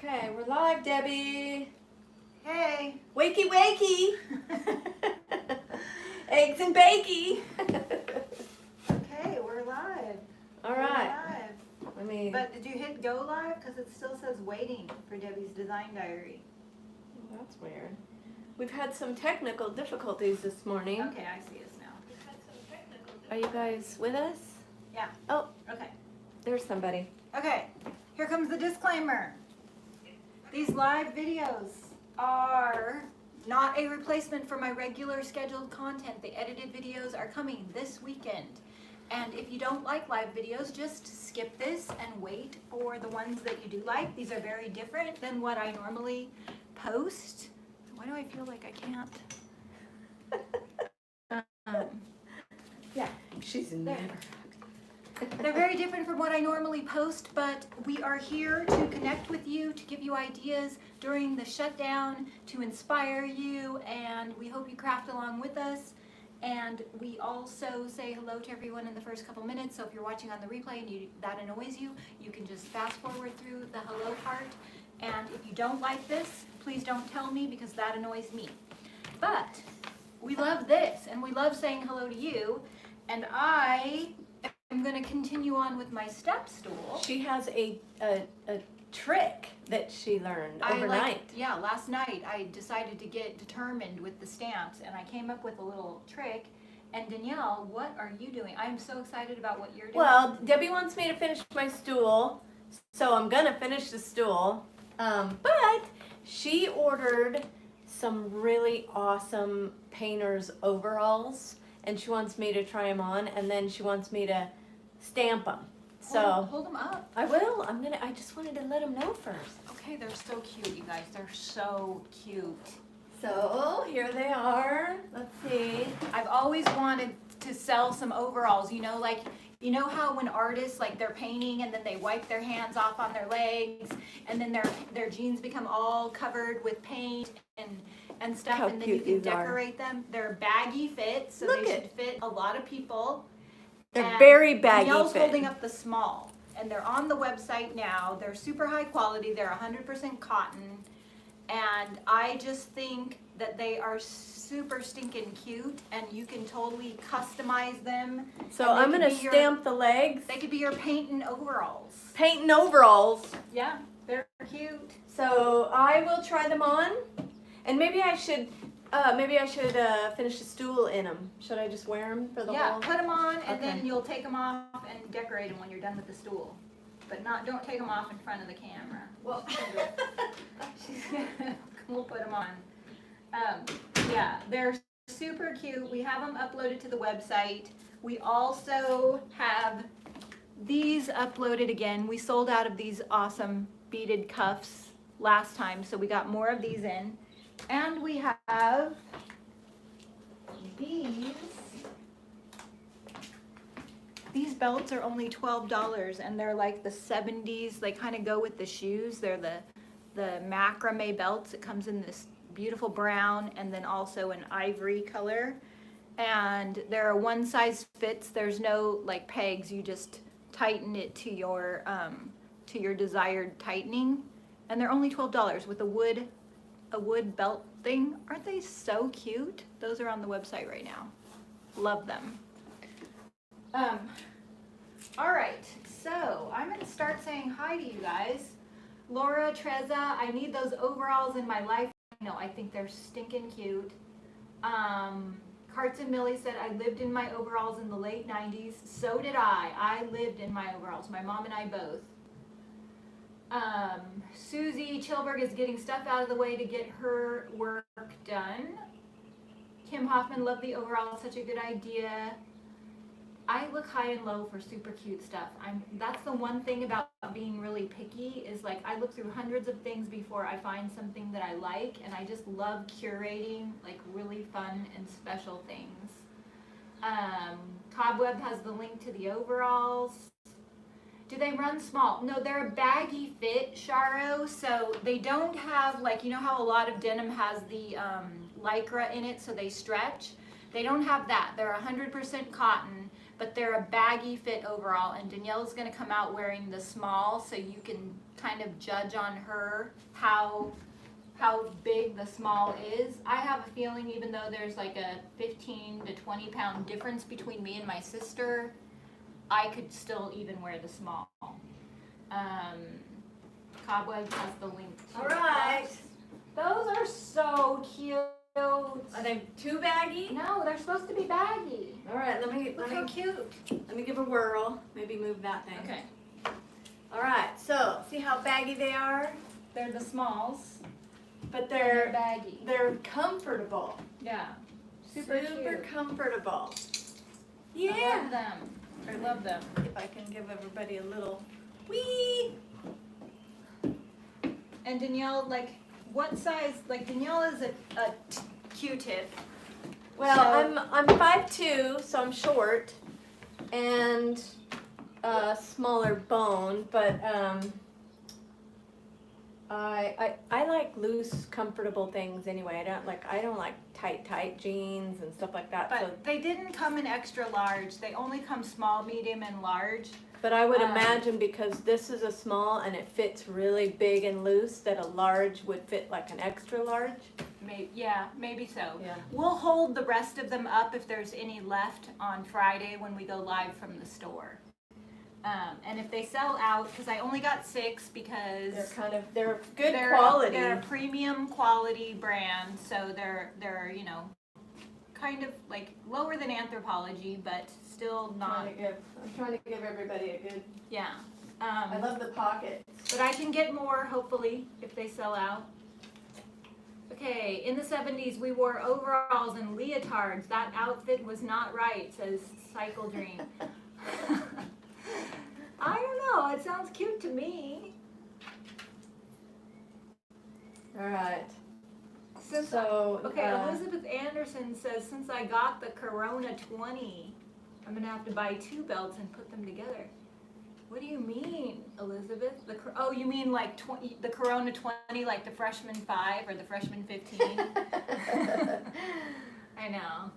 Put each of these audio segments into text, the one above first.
Okay, we're live, Debbie. Hey. Wakey, wakey. Eggs and bakey. Okay, we're live. All right. We're live. Let me. But did you hit go live? Because it still says waiting for Debbie's design diary. Oh, that's weird. We've had some technical difficulties this morning. Okay, I see us now. Are you guys with us? Yeah. Oh, Okay. there's somebody. Okay, here comes the disclaimer. These live videos are not a replacement for my regular scheduled content. The edited videos are coming this weekend. And if you don't like live videos, just skip this and wait for the ones that you do like. These are very different than what I normally post. Why do I feel like I can't? Yeah. She's never. They're very different from what I normally post, but we are here to connect with you, to give you ideas during the shutdown, to inspire you, and we hope you craft along with us. And we also say hello to everyone in the first couple minutes, so if you're watching on the replay and that annoys you, you can just fast forward through the hello part. And if you don't like this, please don't tell me because that annoys me. But we love this, and we love saying hello to you, and I'm going to continue on with my step stool. She has a trick that she learned overnight. Last night I decided to get determined with the stamps, and I came up with a little trick. And Danielle, what are you doing? I'm so excited about what you're doing. Well, Debbie wants me to finish my stool, so I'm going to finish the stool. But she ordered some really awesome painter's overalls, and she wants me to try them on, and then she wants me to stamp them. So hold them up. I will. I just wanted to let them know first. Okay, they're so cute, you guys. They're so cute. So here they are. Let's see. I've always wanted to sell some overalls. You know how when artists they're painting and then they wipe their hands off on their legs, and then their jeans become all covered with paint and stuff, How and then cute you can these are. decorate them. They're baggy fit, so Look they it. should fit a lot of people. They're And very baggy Danielle's fit. holding up the small, and they're on the website now. They're super high quality. They're 100% cotton, and I just think that they are super stinking cute, and you can totally customize them. So I'm going to stamp the legs. They could be your painting overalls. Painting overalls. Yeah, they're cute. So I will try them on, and maybe I should finish the stool in them. Should I just wear them for the Yeah, whole? put them on, and Okay. then you'll take them off and decorate them when you're done with the stool. But don't take them off in front of the camera. Well, We'll put them on. Yeah, they're super cute. We have them uploaded to the website. We also have these uploaded again. We sold out of these awesome beaded cuffs last time, so we got more of these in. And we have these. These belts are only $12, and they're like the 70s. They kind of go with the shoes. They're the macrame belts. It comes in this beautiful brown and then also an ivory color. And there are one size fits. There's no pegs. You just tighten it to your desired tightening. And they're only $12 with a wood belt thing. Aren't they so cute? Those are on the website right now. Love them. All right, so I'm gonna start saying hi to you guys. Laura, Treza, I need those overalls in my life. No, I think they're stinking cute. Carts and Millie said, I lived in my overalls in the late 90s. So did I. I lived in my overalls, my mom and I both. Susie Chilberg is getting stuff out of the way to get her work done. Kim Hoffman, love the overalls, such a good idea. I look high and low for super cute stuff. That's the one thing about being really picky is I look through hundreds of things before I find something that I like, and I just love curating really fun and special things. Cobweb has the link to the overalls. Do they run small? No, they're a baggy fit, Sharo, so they don't have you know how a lot of denim has the lycra in it so they stretch? They don't have that. They're 100% cotton, but they're a baggy fit overall, and Danielle's gonna come out wearing the small so you can kind of judge on her how big the small is. I have a feeling even though there's like a 15 to 20 pound difference between me and my sister, I could still even wear the small. Cobweb has the link to All right. Those are so cute. Are they too baggy? No, they're supposed to be baggy. All right, Look how cute. let me give a whirl. Maybe move that thing. Okay. All right, so see how baggy they are? They're the smalls. But They're they're baggy. they're comfortable. Yeah. Super cute. Comfortable. I Yeah. love them. I love them. If I can give everybody a little wee. And Danielle, like, what size? Like, Danielle is a Q-tip. Well, So- I'm 5'2", so I'm short, and smaller bone, but I like loose, comfortable things anyway. I don't like tight jeans and stuff like that. But they didn't come in extra large. They only come small, medium, and large. But I would imagine because this is a small and it fits really big and loose, that a large would fit like an extra large. Maybe so. Yeah. We'll hold the rest of them up if there's any left on Friday when we go live from the store. And if they sell out, because I only got 6 because They're good quality. They're a premium quality brand, so they're kind of like lower than Anthropologie, but still not. I'm trying to give everybody a good. Yeah. I love the pockets. But I can get more, hopefully, if they sell out. Okay, in the 70s, we wore overalls and leotards. That outfit was not right, says Cycle Dream. I don't know, it sounds cute to me. All right. Okay, Elizabeth Anderson says, since I got the Corona 20, I'm going to have to buy 2 belts and put them together. What do you mean, Elizabeth? You mean like the Corona 20, like the freshman 5 or the freshman 15? I know.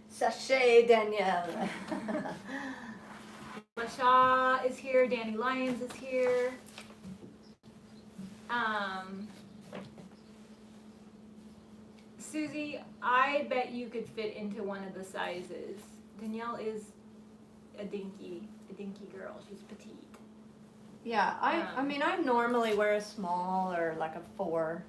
Sachet Danielle. Masha is here. Danny Lyons is here. Susie, I bet you could fit into one of the sizes. Danielle is a dinky girl. She's petite. Yeah, I mean I normally wear a small or like a 4,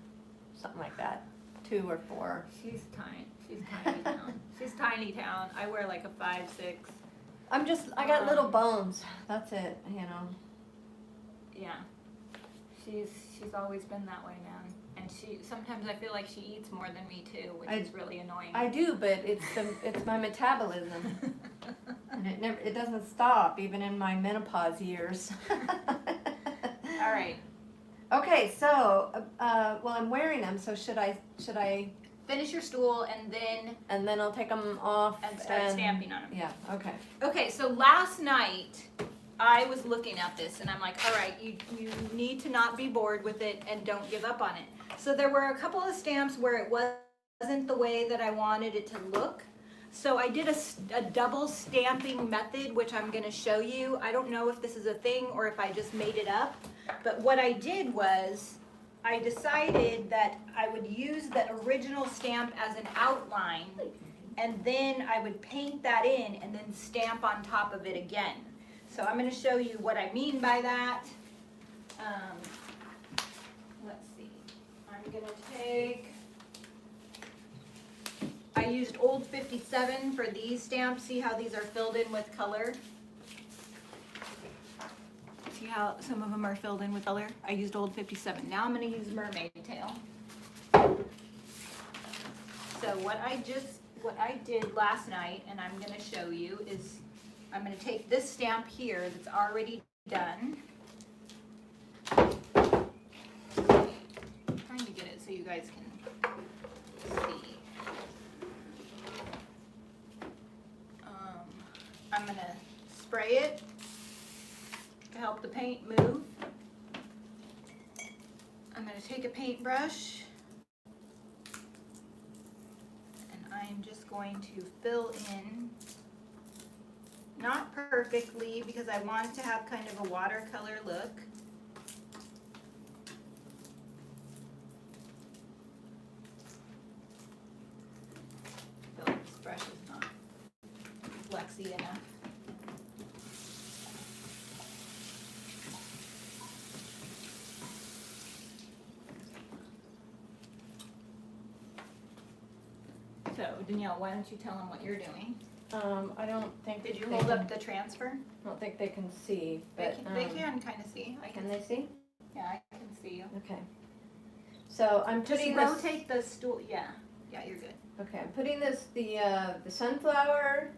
something like that, 2 or 4. She's tiny. She's tiny town. She's tiny town. I wear like a 5, 6. I got little bones. That's it, you know. Yeah. She's always been that way, man. And sometimes I feel like she eats more than me too, which is really annoying. I do, but it's my metabolism, and it doesn't stop even in my menopause years. All right. Okay, so well, I'm wearing them. So should I? Finish your stool and then I'll take them off and start stamping on them. Yeah. Okay. Okay. So last night I was looking at this and I'm like, all right, you need to not be bored with it and don't give up on it. So there were a couple of stamps where it wasn't the way that I wanted it to look. So I did a double stamping method, which I'm going to show you. I don't know if this is a thing or if I just made it up. But what I did was I decided that I would use the original stamp as an outline, and then I would paint that in and then stamp on top of it again. So I'm going to show you what I mean by that. Let's see. I'm going to take... I used Old 57 for these stamps. See how these are filled in with color? See how some of them are filled in with color? I used Old 57. Now I'm going to use Mermaid Tail. So what I did last night, and I'm going to show you, is I'm going to take this stamp here that's already done. I'm trying to get it so you guys can see. I'm going to spray it to help the paint move. I'm going to take a paintbrush and I'm just going to fill in Not perfectly, because I wanted to have kind of a watercolor look. I feel like this brush is not flexy enough. So, Danielle, why don't you tell them what you're doing? I don't think. Did you they hold can- up the transfer? I don't think they can see, but. They can kind of see. Can they see? Yeah, I can see you. Okay. So I'm Just putting this. rotate the stool. Yeah, you're good. Okay, I'm putting the sunflower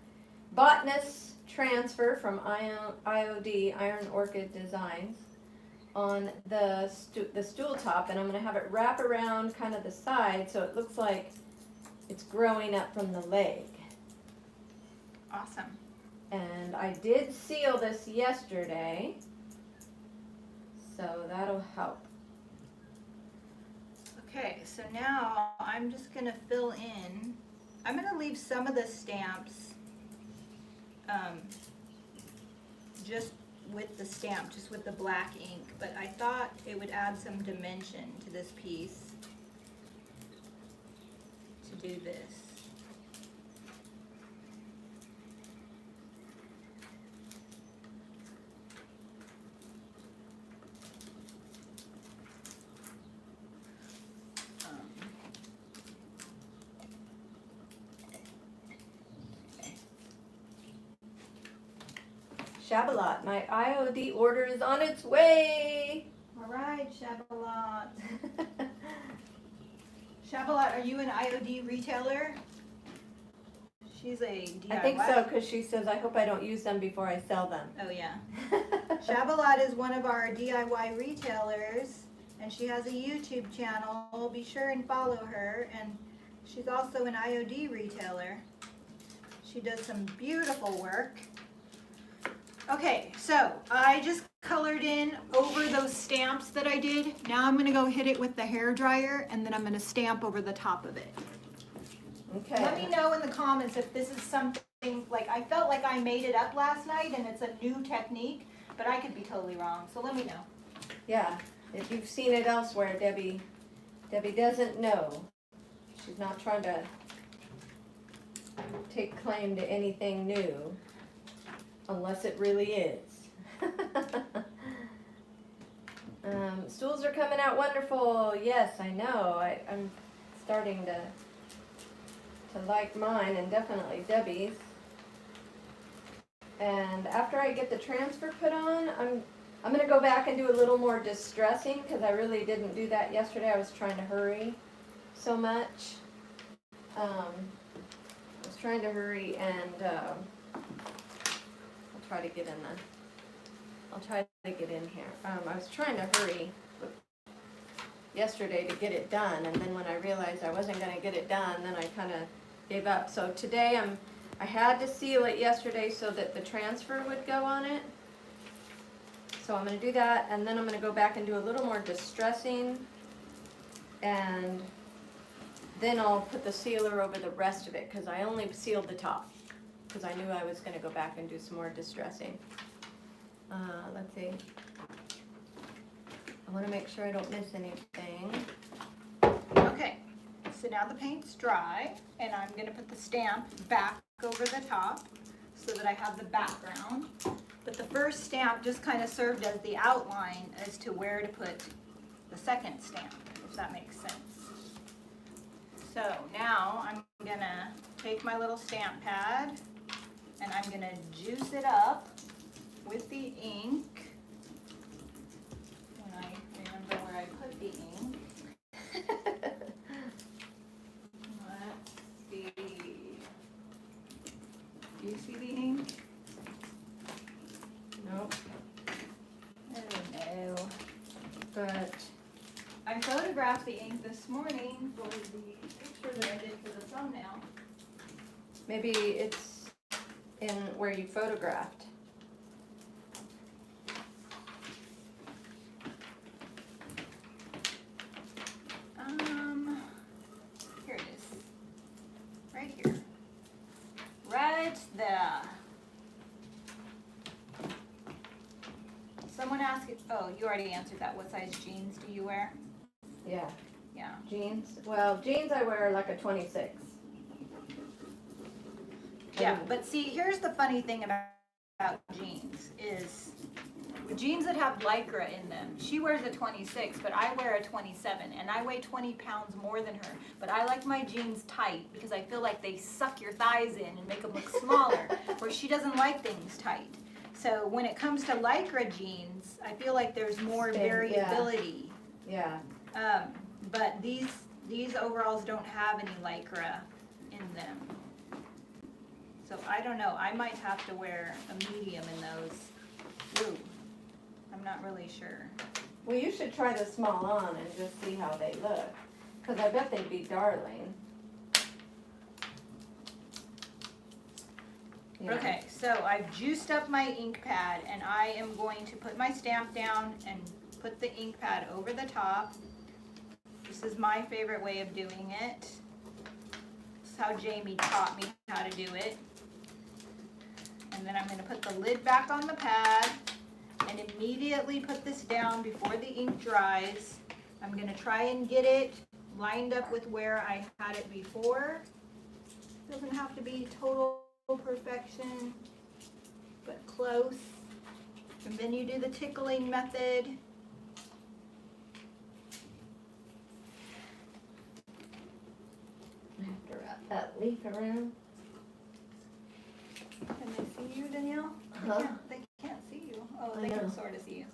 botanist transfer from IOD, Iron Orchid Designs, on the stool top, and I'm gonna have it wrap around kind of the side so it looks like it's growing up from the leg. Awesome. And I did seal this yesterday, so that'll help. Okay, so now I'm just gonna fill in. I'm gonna leave some of the stamps just with the stamp, just with the black ink, but I thought it would add some dimension to this piece to do this. Shabalot, my IOD order is on its way. All right, Shabalot. Shabalot, are you an IOD retailer? She's a DIY. I think so, because she says, I hope I don't use them before I sell them. Oh yeah. Shabalot is one of our DIY retailers, and she has a YouTube channel. Be sure and follow her, and she's also an IOD retailer. She does some beautiful work. Okay, so I just colored in over those stamps that I did. Now I'm gonna go hit it with the hair dryer, and then I'm gonna stamp over the top of it. Okay. Let me know in the comments if this is something, like, I felt like I made it up last night and it's a new technique, but I could be totally wrong, so let me know. Yeah, if you've seen it elsewhere, Debbie doesn't know. She's not trying to take claim to anything new, unless it really is. Stools are coming out wonderful. Yes, I know. I'm starting to like mine, and definitely Debbie's. And after I get the transfer put on, I'm gonna go back and do a little more distressing, because I really didn't do that yesterday. I was trying to hurry so much. I was trying to hurry, and I'll try to get in here. I was trying to hurry yesterday to get it done, and then when I realized I wasn't gonna get it done, then I kind of gave up. So today I had to seal it yesterday so that the transfer would go on it. So I'm going to do that, and then I'm going to go back and do a little more distressing, and then I'll put the sealer over the rest of it, because I only sealed the top, because I knew I was going to go back and do some more distressing. Let's see. I want to make sure I don't miss anything. Okay, so now the paint's dry, and I'm gonna put the stamp back over the top so that I have the background. But the first stamp just kind of served as the outline as to where to put the second stamp, if that makes sense. So now I'm gonna take my little stamp pad, and I'm gonna juice it up with the ink. When I remember where I put the ink. Let's see. Do you see the ink? Nope. Oh no. But I photographed the ink this morning for the picture that I did for the thumbnail. maybe it's in where you photographed. Here it is. Right here. Right there. Oh, you already answered that. What size jeans do you wear? Yeah, Yeah. jeans. Well, jeans I wear like a 26. Yeah, but see, here's the funny thing about jeans is jeans that have Lycra in them. She wears a 26, but I wear a 27, and I weigh 20 pounds more than her. But I like my jeans tight because I feel like they suck your thighs in and make them look smaller, where she doesn't like things tight. So when it comes to Lycra jeans, I feel like there's more Spin, yeah. variability. Yeah. But these overalls don't have any Lycra in them. So I don't know, I might have to wear a medium in those. Ooh, I'm not really sure. Well, you should try the small on and just see how they look. Because I bet they'd be darling. Yeah. Okay, so I've juiced up my ink pad and I am going to put my stamp down and put the ink pad over the top. This is my favorite way of doing it. This is how Jamie taught me how to do it. And then I'm going to put the lid back on the pad and immediately put this down before the ink dries. I'm going to try and get it lined up with where I had it before. Doesn't have to be total perfection, but close. And then you do the tickling method. I have to wrap that leaf around. Can they see you, Danielle? Huh? They can't see you. Oh, I they can know. sort of see you.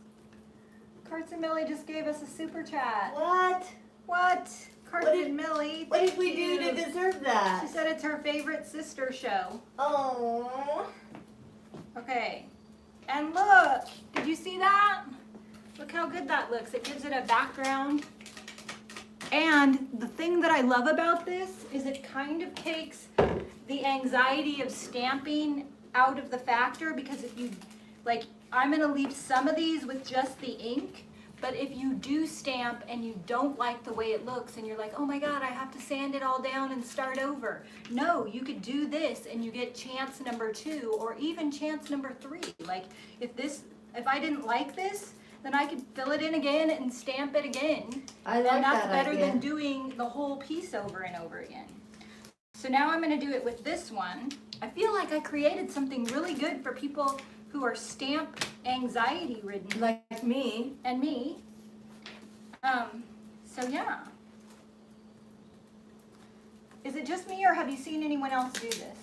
Carson Millie just gave us a super chat. What? What? Carson Millie, What did thank we do you. to deserve that? She said it's her favorite sister show. Oh. Okay. And look, did you see that? Look how good that looks. It gives it a background. And the thing that I love about this is it kind of takes the anxiety of stamping out of the factor, because if you, like, I'm gonna leave some of these with just the ink, but if you do stamp and you don't like the way it looks and you're like, oh my God, I have to sand it all down and start over. No, you could do this and you get chance number 2 or even chance number 3. Like if I didn't like this, then I could fill it in again and stamp it again. I like And that's that better idea. than doing the whole piece over and over again. So now I'm gonna do it with this one. I feel like I created something really good for people who are stamp anxiety ridden. Like me. And me. So yeah. Is it just me or have you seen anyone else do this?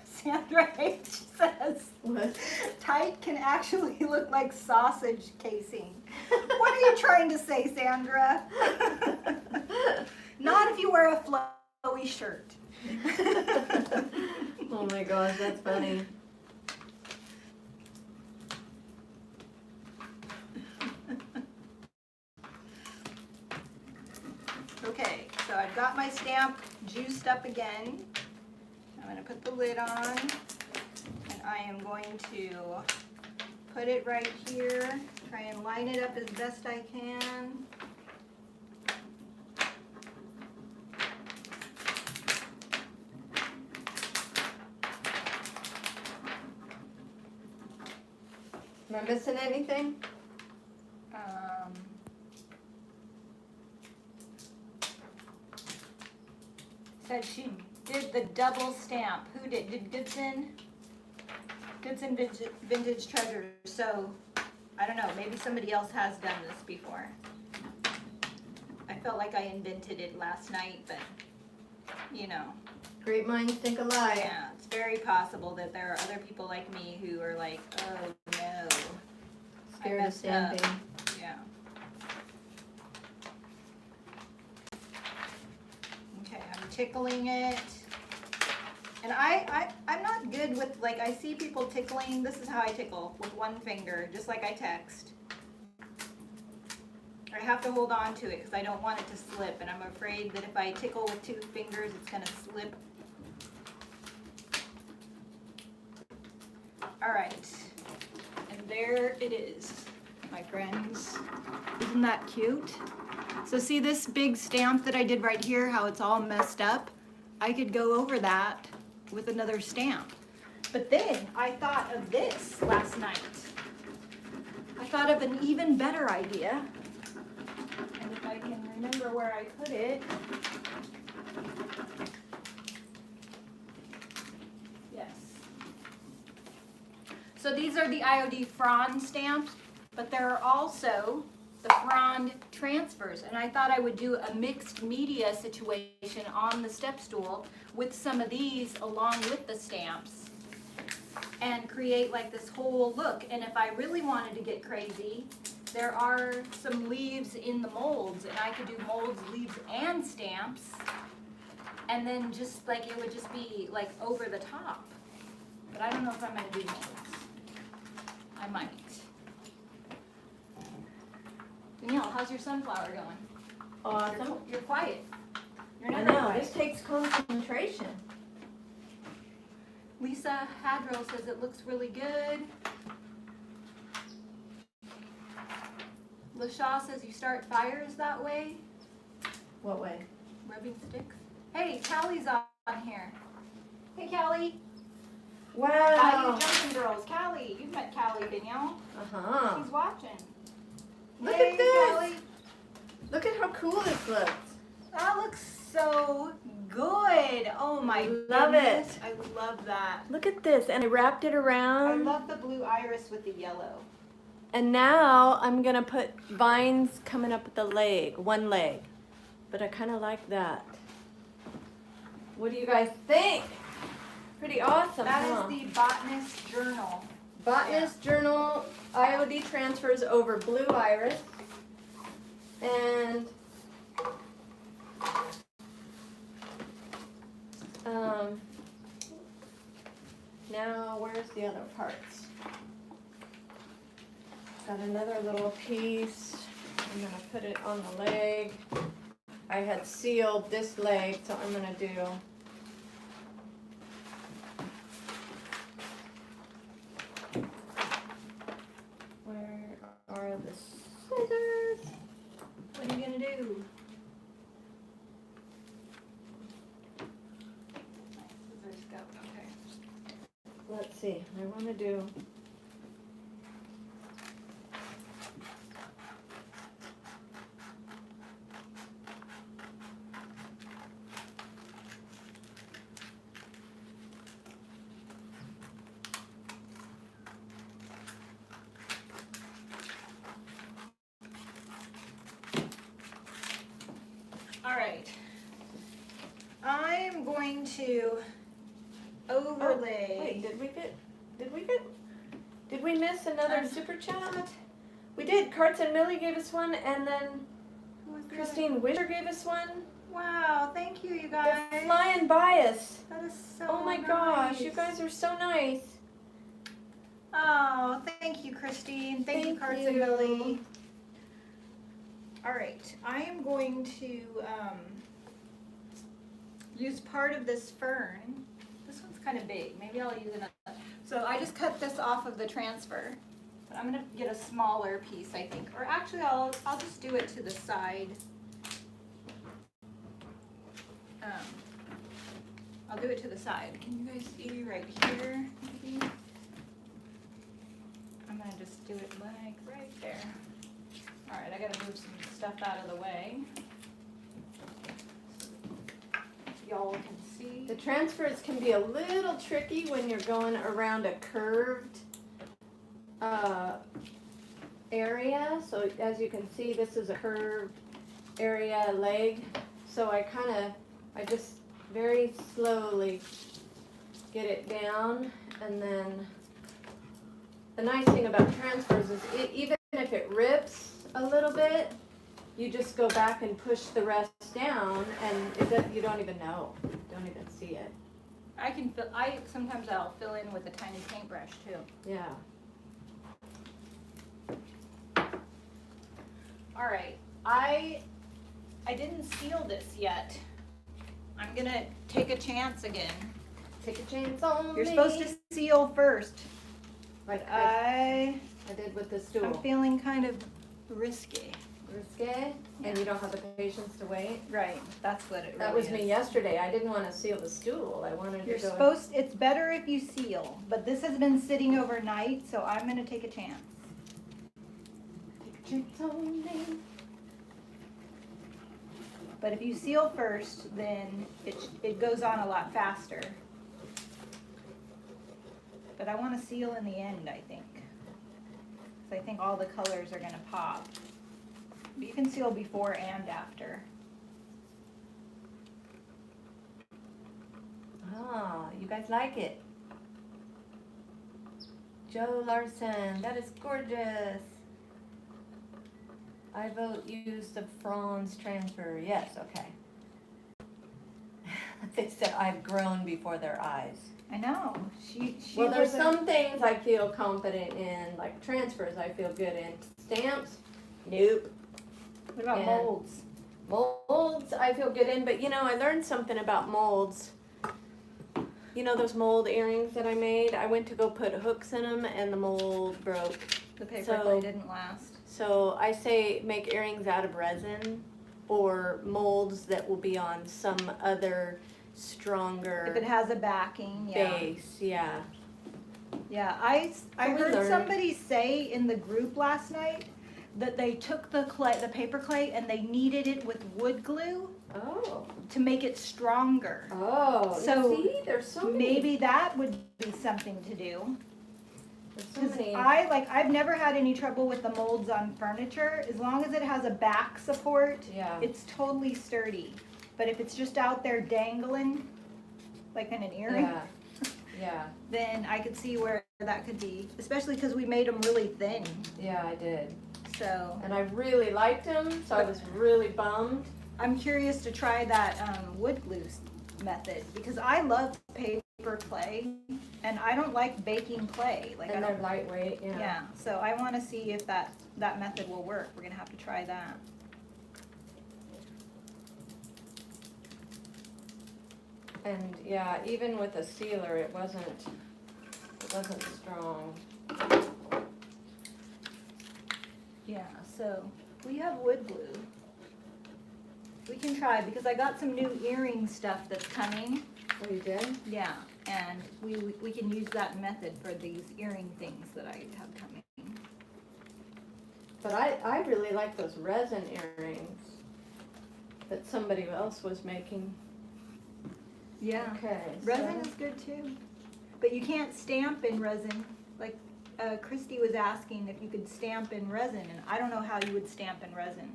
Sandra H says, What? tight can actually look like sausage casing. What are you trying to say, Sandra? Not if you wear a flowy shirt. Oh my gosh, that's funny. Okay, so I've got my stamp juiced up again. I'm going to put the lid on, and I am going to put it right here, try and line it up as best I can. Am I missing anything? Said she did the double stamp. Who did? Did Goodson? Goodson Vintage Treasures. So, I don't know. Maybe somebody else has done this before. I felt like I invented it last night, but, you know. Great minds think alike. Yeah, it's very possible that there are other people like me who are like, oh no. Scared I of messed up. stamping. Yeah. Okay, I'm tickling it. And I'm not good with, like, I see people tickling. This is how I tickle, with one finger, just like I text. I have to hold on to it because I don't want it to slip, and I'm afraid that if I tickle with 2 fingers, it's going to slip. All right, and there it is, my friends. Isn't that cute? So see this big stamp that I did right here, how it's all messed up? I could go over that with another stamp. But then I thought of this last night. I thought of an even better idea. And if I can remember where I put it. Yes. So these are the IOD frond stamps, but there are also the frond transfers. And I thought I would do a mixed media situation on the step stool with some of these along with the stamps and create like this whole look. And if I really wanted to get crazy, there are some leaves in the molds, and I could do molds, leaves, and stamps, and then just like it would just be like over the top. But I don't know if I'm gonna do molds. I might. Danielle, how's your sunflower going? Awesome. You're quiet. You're I never know, quiet. this takes concentration. Lisa Hadrell says it looks really good. LaShaw says you start fires that way. What way? Rubbing sticks. Hey, Callie's on here. Hey, Callie. How Wow. you jumping, girls? Callie, you've met Callie, Danielle. Uh-huh. She's watching. Look Hey, at this. Callie. Look at how cool this looks. That looks so good. Oh my Love goodness. it. I love that. Look at this, and I wrapped it I around. love the blue iris with the yellow. And now I'm gonna put vines coming up at the leg, one leg. But I kind of like that. What do you guys think? Pretty awesome, That huh? is the Botanist Journal. Botanist Journal IOD transfers over blue iris. And now where's the other parts? Got another little piece. I'm gonna put it on the leg. I had sealed this leg, so I'm gonna do where are the scissors? What are you gonna do? My scissors go. Okay. Let's see, I wanna do All right. I'm going to Oh, overlay. wait, did we miss another super chat? We did. Carts and Millie gave us one, and then Who was the Christine Wisher gave us one. other- Wow, thank you, you They're guys. flying by us. That is so Oh my gosh, you nice. guys are so nice. Oh, thank you, Christine. Thank you, Thank Carts you. and Billy. All right, I am going to use part of this fern. This one's kind of big. Maybe I'll use another. So I just cut this off of the transfer, but I'm gonna get a smaller piece, I think. Or actually, I'll just do it to the side. I'll do it to the side. Can you guys see right here? Maybe. I'm gonna just do it like right there. All right, I gotta move some stuff out of the way. Y'all can see. The transfers can be a little tricky when you're going around a curved area. So as you can see, this is a curved area leg. So I just very slowly get it down, and then the nice thing about transfers is even if it rips a little bit, you just go back and push the rest down, and you don't even know, don't even see it. Sometimes I'll fill in with a tiny paintbrush too. Yeah. All right, I didn't seal this yet. I'm gonna take a chance again. Take a chance on You're me. supposed to seal first, Like but I did with the I'm stool. feeling kind of risky. risque, and you don't have the patience to wait. Right, that's what it really That was is. me yesterday. I didn't want to seal the stool. I wanted You're to go. supposed, it's better if you seal, but this has been sitting overnight, so I'm gonna take a chance. Take a chance on me. But if you seal first, then it goes on a lot faster. But I wanna seal in the end, I think. 'Cause I think all the colors are gonna pop. But you can seal before and after. Ah, you guys like it. Joe Larson, that is gorgeous. I vote use the Franz transfer. Yes, okay. They said I've grown before their eyes. I know, she Well, there's was some things I feel confident in, like transfers I feel good in. Stamps, nope. What about and- molds? Molds I feel good in, but you know, I learned something about molds. You know those mold earrings that I made? I went to go put hooks in them and the mold broke. The paper So- clay didn't last. So I say make earrings out of resin or molds that will be on some other If it stronger has a backing, yeah. base, yeah. Yeah, I we heard learned. somebody say in the group last night that they took the clay, the paper clay, and they kneaded it with wood glue Oh. to make it stronger. Oh, So, see, there's so many. Maybe that would be something to do. There's so 'Cause many. I've never had any trouble with the molds on furniture. As long as it has a back support, Yeah. it's totally sturdy. But if it's just out there dangling, like in an earring, Yeah. Yeah. then I could see where that could be, especially because we made them really thin. Yeah, I did. So And I really liked them, so I was really bummed. I'm curious to try that wood glue method because I love paper clay and I don't like baking clay. Like I And they're don't. lightweight, yeah. Yeah. So I want to see if that method will work. We're gonna have to try that. And yeah, even with a sealer, it wasn't strong. Yeah. So we have wood glue. We can try because I got some new earring stuff that's coming. Oh, you did? Yeah, and we can use that method for these earring things that I have coming. But I really like those resin earrings that somebody else was making. Yeah, Okay. resin is good too, but you can't stamp in resin. Like Christy was asking if you could stamp in resin, and I don't know how you would stamp in resin.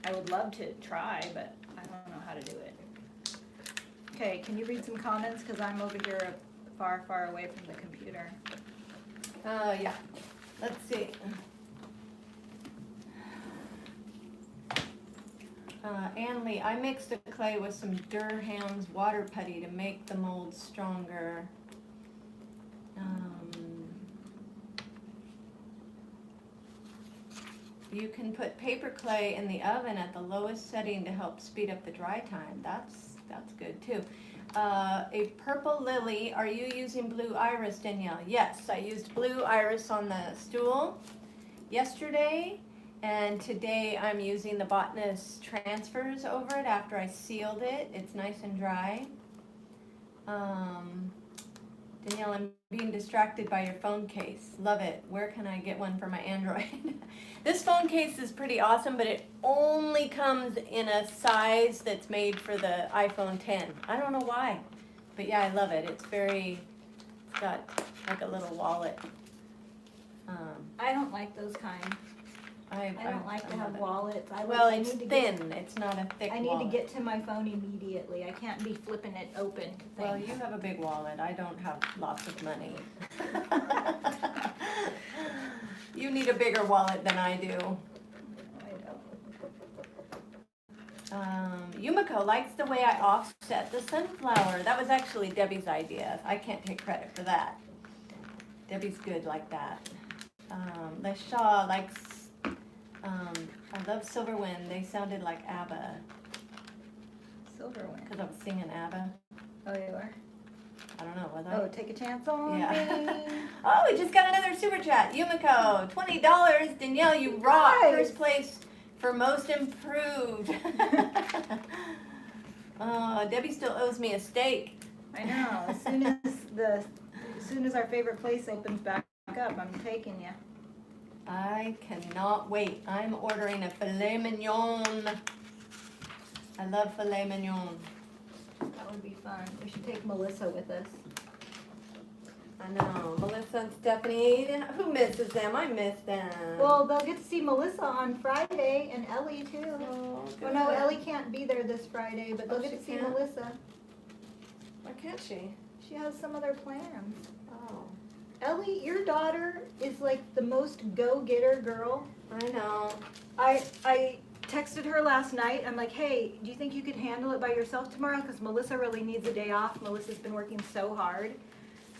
I would love to try, but I don't know how to do it. Okay, can you read some comments? Because I'm over here far, far away from the computer. Yeah. Let's see. Ann Lee, I mixed the clay with some Durham's water putty to make the mold stronger. You can put paper clay in the oven at the lowest setting to help speed up the dry time. That's good too. A purple lily, are you using blue iris, Danielle? Yes, I used blue iris on the stool yesterday, and today I'm using the Botanist transfers over it after I sealed it. It's nice and dry. Danielle, I'm being distracted by your phone case. Love it. Where can I get one for my Android? This phone case is pretty awesome, but it only comes in a size that's made for the iPhone 10. I don't know why, but yeah, I love it. It's got like a little wallet. I don't like those kind. I don't like to have love it. wallets. Well, I it's need to get- thin. It's not a thick I need wallet. to get to my phone immediately. I can't be flipping it open to Well, things. you have a big wallet. I don't have lots of money. You need a bigger wallet than I do. I don't. Yumiko likes the way I offset the sunflower. That was actually Debbie's idea. I can't take credit for that. Debbie's good like that. Les Shaw likes, I love Silver Wind. They sounded like ABBA, Silver one. because I was singing ABBA. Oh, you are? I don't know, was I? Oh, take a chance on Yeah. me. Oh, we just got another super chat. Yumiko, $20. Danielle, you rock. Nice. First place for most improved. Debbie still owes me a steak. I know, as soon as our favorite place opens back up, I'm taking you. I cannot wait. I'm ordering a filet mignon. I love filet mignon. That would be fun. We should take Melissa with us. I know. Melissa and Stephanie, who misses them? I miss them. Well, they'll get to see Melissa on Friday and Ellie too. Oh, Well, no, good. Ellie can't be there this Friday, but they'll Oh, get she to see can't? Melissa. Why can't she? She has some other plans. Oh, Ellie, your daughter is like the most go-getter girl. I know. I texted her last night. I'm like, hey, do you think you could handle it by yourself tomorrow? Because Melissa really needs a day off. Melissa's been working so hard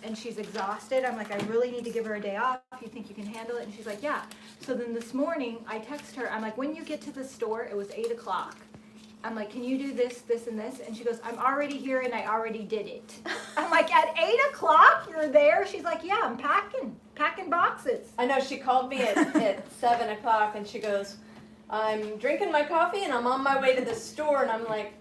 and she's exhausted. I'm like, I really need to give her a day off. You think you can handle it? And she's like, yeah. So then this morning I text her. I'm like, when you get to the store, it was 8 o'clock. I'm like, can you do this, this, and this? And she goes, I'm already here and I already did it. I'm like, at 8 o'clock you're there? She's like, yeah, I'm packing boxes. I know, she called me at 7 o'clock and she goes, I'm drinking my coffee and I'm on my way to the store. And I'm like,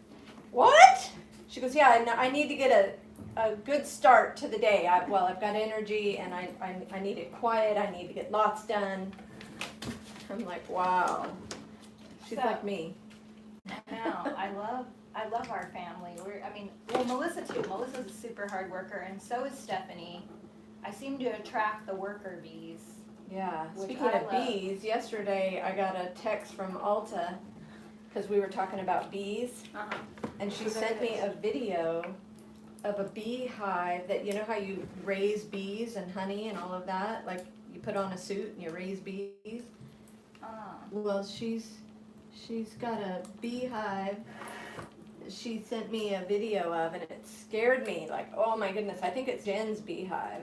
what? She goes, yeah, I need to get a good start to the day. I've got energy and I need it quiet. I need to get lots done. I'm like, wow. She's So- like me. I know. I love our family. Well, Melissa too. Melissa's a super hard worker, and so is Stephanie. I seem to attract the worker bees. Yeah. Which Speaking I of love. bees, yesterday I got a text from Alta because we were talking about bees, and she Look at sent me this. a video of a beehive that, you know how you raise bees and honey and all of that? Like you put on a suit and you raise bees? Well, she's got a beehive she sent me a video of, and it scared me. Like, oh my goodness, I think it's Jen's beehive.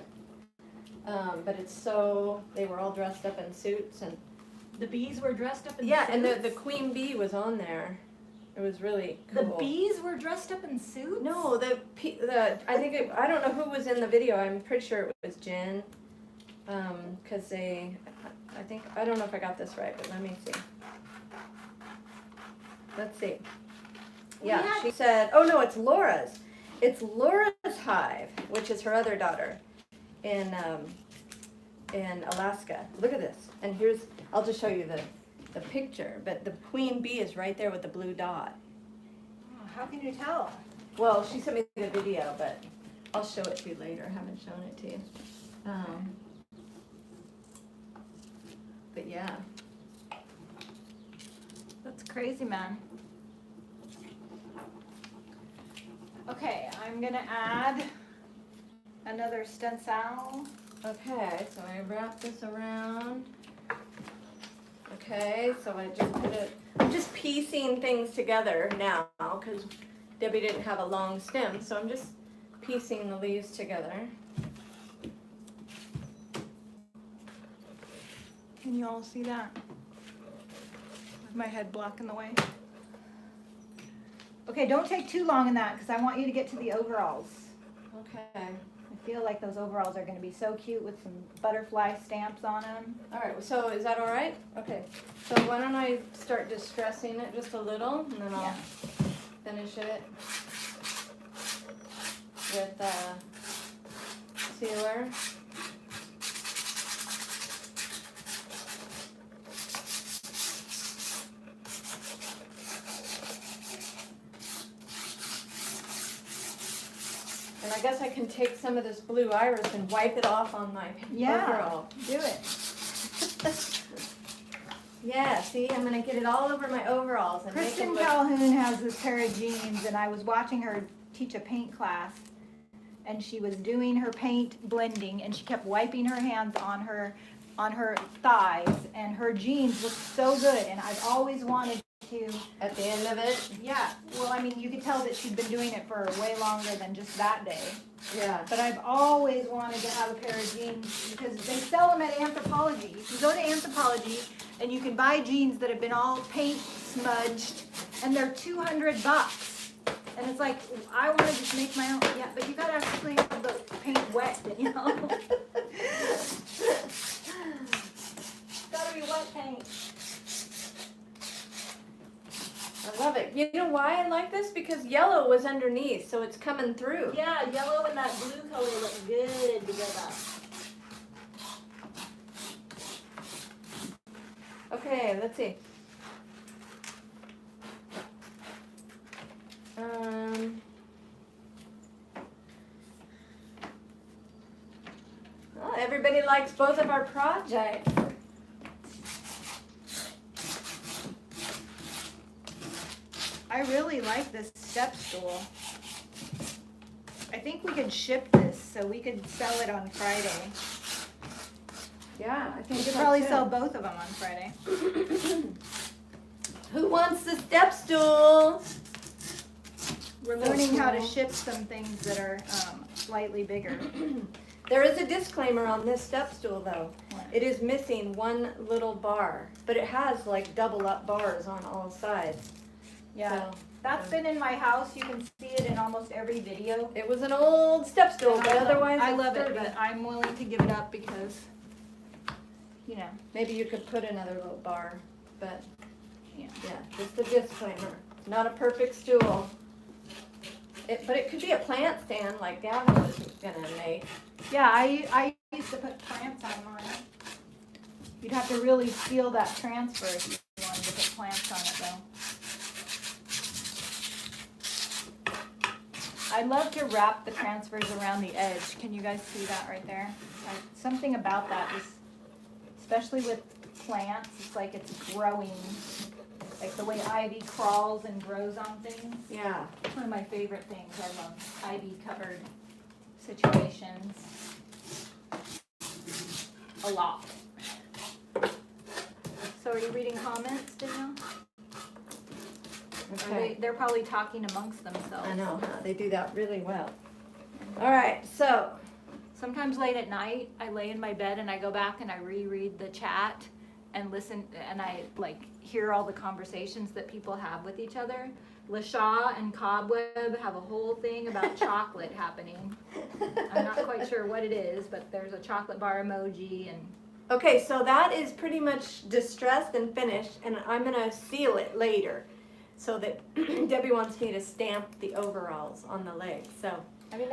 But it's so, they were all dressed up in suits, and The bees were dressed up in yeah, suits? and the queen bee was on there. It was really The cool. bees were dressed up in suits? No, I don't know who was in the video. I'm pretty sure it was Jen. 'Cause I don't know if I got this right, but let me see. Let's see. Yeah, she said, oh no, it's Laura's. It's Laura's hive, which is her other daughter in Alaska. Look at this. And I'll just show you the picture, but the queen bee is right there with the blue dot. Oh, how can you tell? Well, she sent me the video, but I'll show it to you later. I haven't shown it to you. But yeah. That's crazy, man. Okay, I'm gonna add another stencil. Okay, so I wrap this around. Okay, so I just I'm just piecing things together now because Debbie didn't have a long stem, so I'm just piecing the leaves together. Can you all see that? With my head blocking the way. Okay, don't take too long in that because I want you to get to the overalls. Okay. I feel like those overalls are going to be so cute with some butterfly stamps on them. All right, so is that all right? Okay. So why don't I start distressing it just a little, and then I'll Yeah. finish it with sealer. And I guess I can take some of this blue iris and wipe it off on my overall. Do it. Yeah, see, I'm gonna get it all over my overalls and make Kristen them look. Calhoun has this pair of jeans, and I was watching her teach a paint class, and she was doing her paint blending, and she kept wiping her hands on her thighs, and her jeans looked so good, and I've always wanted to. At the end of it. Yeah, well, I mean, you could tell that she'd been doing it for way longer than just that day. Yeah. But I've always wanted to have a pair of jeans because they sell them at Anthropologie. You can go to Anthropologie and you can buy jeans that have been all paint smudged, and they're $200. And it's like, I want to just make my own. Yeah, but you gotta actually have the paint wet, you know. Gotta be wet paint. you know why I like this? Because yellow was underneath, so it's coming through. Yeah, yellow and that blue color look good together. Okay, let's see. Well, everybody likes both of our projects. I really like this step stool. I think we could ship this so we could sell it on Friday. Yeah, I think We could so probably too. sell both of them on Friday. Who wants the step stool? We're learning how to ship some things that are slightly bigger. There is a disclaimer on this step stool though. What? It is missing one little bar, but it has like double up bars on all sides. Yeah, So, that's been in my house. You can see it in almost every video. it was an old step stool, And but otherwise I it's love it, sturdy. but I'm willing to give it up because, you know, Maybe you could put another little bar, but Yeah. just a disclaimer. It's not a perfect stool. But it could be a plant stand like Gavin was gonna make. yeah, I used to put plants on mine. You'd have to really seal that transfer if you wanted to put plants on it though. I love to wrap the transfers around the edge. Can you guys see that right there? Something about that, just, especially with plants, it's like it's growing. Like the way ivy crawls and grows on things. Yeah. It's one of my favorite things. I love ivy covered situations. A lot. So are you reading comments, Danielle? Okay. They're probably talking amongst themselves. I know, huh? They do that really well. All right, so Sometimes late at night, I lay in my bed and I go back and I reread the chat and listen, and I like hear all the conversations that people have with each other. LaShaw and Cobweb have a whole thing about chocolate happening. I'm not quite sure what it is, but there's a chocolate bar emoji and okay, so that is pretty much distressed and finished, and I'm gonna seal it later, so that Debbie wants me to stamp the overalls on the legs. So I mean,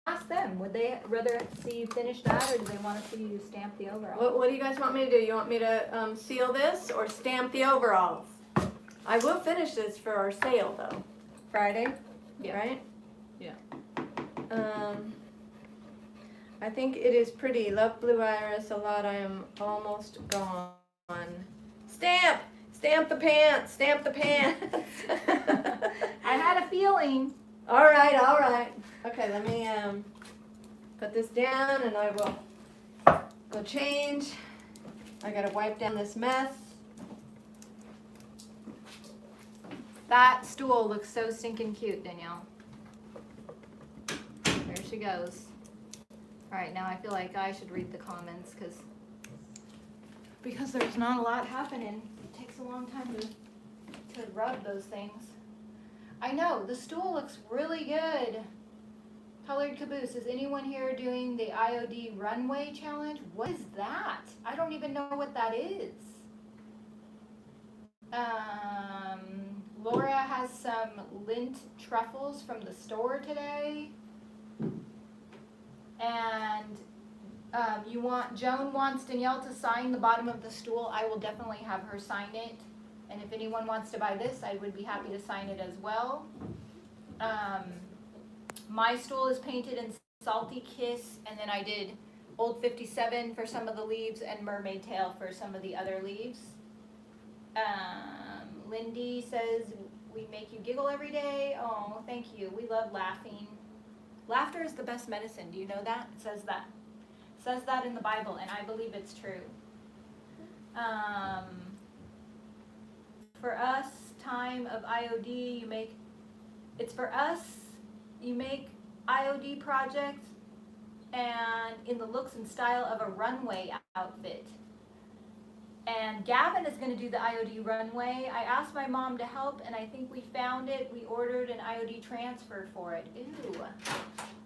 ask them. Would they rather see you finish that, or do they want to see you stamp the overall? what do you guys want me to do? You want me to seal this or stamp the overalls? I will finish this for our sale though, Friday. Yeah. Right? Yeah. I think it is pretty. Love Blue Iris a lot. I am almost gone. Stamp! Stamp the pants! Stamp the pants! I had a feeling. All right. Okay, let me put this down and I will go change. I gotta wipe down this mess. That stool looks so stinking cute, Danielle. There she goes. All right, now I feel like I should read the comments because there's not a lot happening. It takes a long time to rub those things. I know, the stool looks really good. Colored Caboose, is anyone here doing the IOD runway challenge? What is that? I don't even know what that is. Laura has some lint truffles from the store today. And Joan wants Danielle to sign the bottom of the stool. I will definitely have her sign it. And if anyone wants to buy this, I would be happy to sign it as well. My stool is painted in Salty Kiss, and then I did Old 57 for some of the leaves and Mermaid Tail for some of the other leaves. Lindy says, we make you giggle every day. Oh, thank you. We love laughing. Laughter is the best medicine. Do you know that? It says that. It says that in the Bible, and I believe it's true. For us, time of IOD, you make IOD projects and in the looks and style of a runway outfit. And Gavin is going to do the IOD runway. I asked my mom to help, and I think we found it. We ordered an IOD transfer for it. Ew.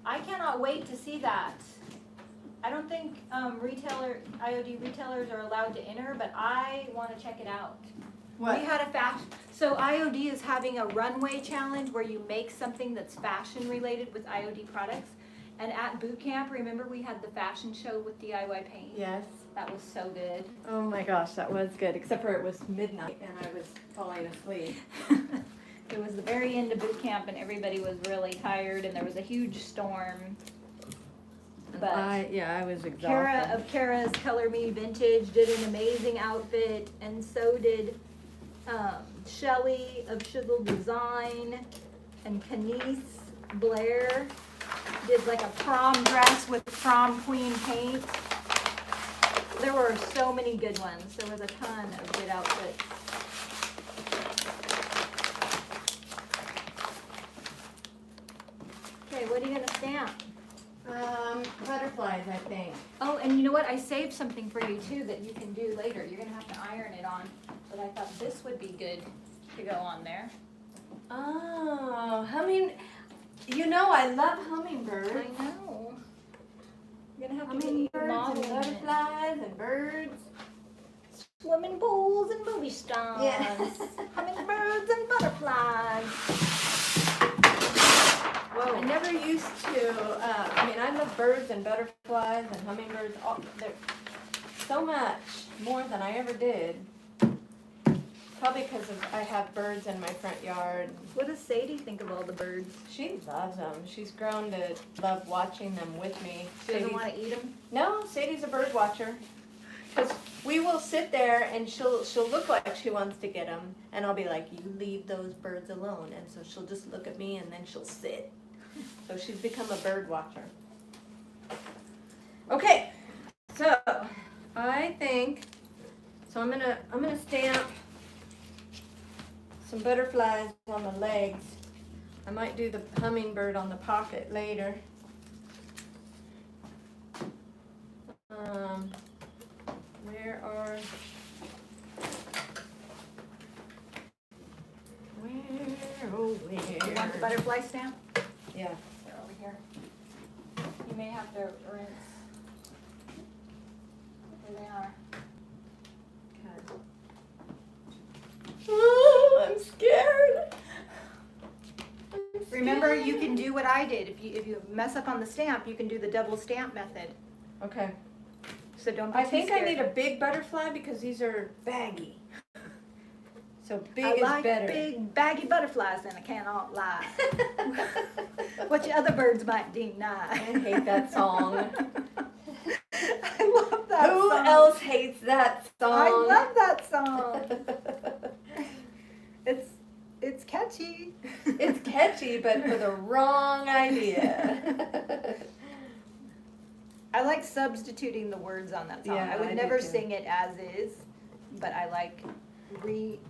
I cannot wait to see that. I don't think IOD retailers are allowed to enter, but I want to check it out. What? We had a fashion, so IOD is having a runway challenge where you make something that's fashion related with IOD products. And at boot camp, remember we had the fashion show with DIY paint? Yes. That was so good. Oh my gosh, that was good, except for it was midnight and I was falling asleep. It was the very end of boot camp and everybody was really tired and there was a huge storm. But I was exhausted. Kara of Kara's Color Me Vintage did an amazing outfit, and so did Shelly of Shizzle Design, and Kenise Blair did like a prom dress with prom queen paint. There were so many good ones. There was a ton of good outfits. Okay, what are you gonna stamp? Butterflies, I think. Oh, and you know what? I saved something for you too that you can do later. You're gonna have to iron it on. But I thought this would be good to go on there. Oh, you know I love hummingbirds. I know. You're gonna have to get Hummingbirds your and model in it. butterflies and birds. Swimming pools and movie stars. Yes. Hummingbirds and butterflies. Whoa. I never used to, I love birds and butterflies and hummingbirds, they're so much more than I ever did. Probably because I have birds in my front yard. What does Sadie think of all the birds? She loves them. She's grown to love watching them with me. She doesn't want to eat them? No, Sadie's a bird watcher. Because we will sit there and she'll look like she wants to get them. And I'll be like, you leave those birds alone. And so she'll just look at me and then she'll sit. So she's become a bird watcher. Okay, so I think, so I'm gonna stamp some butterflies on the legs. I might do the hummingbird on the pocket later. Where are You want the butterfly stamp? Yeah. They're over here. You may have to rinse. There they are. Oh, I'm scared. Remember, you can do what I did. If you mess up on the stamp, you can do the double stamp method. Okay. So don't be I too think I scared. need a big butterfly because these are baggy. So big I is like better. big baggy butterflies and I cannot lie. What your other birds might deny. I hate that song. I love that Who song. else hates that song? I love that song. It's catchy. It's catchy, but for the wrong idea. I like substituting the words on that song. Yeah, I would I do never too. sing it as is, but I like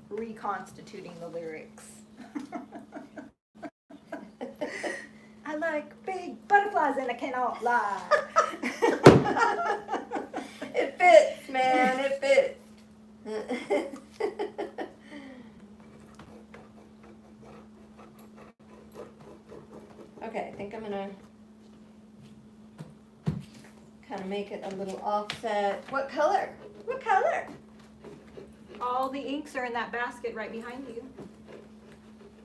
reconstituting the lyrics. I like big butterflies and I cannot lie. It fits, man. It fits. Okay, I think I'm gonna kind of make it a little offset. What color? What color? All the inks are in that basket right behind you.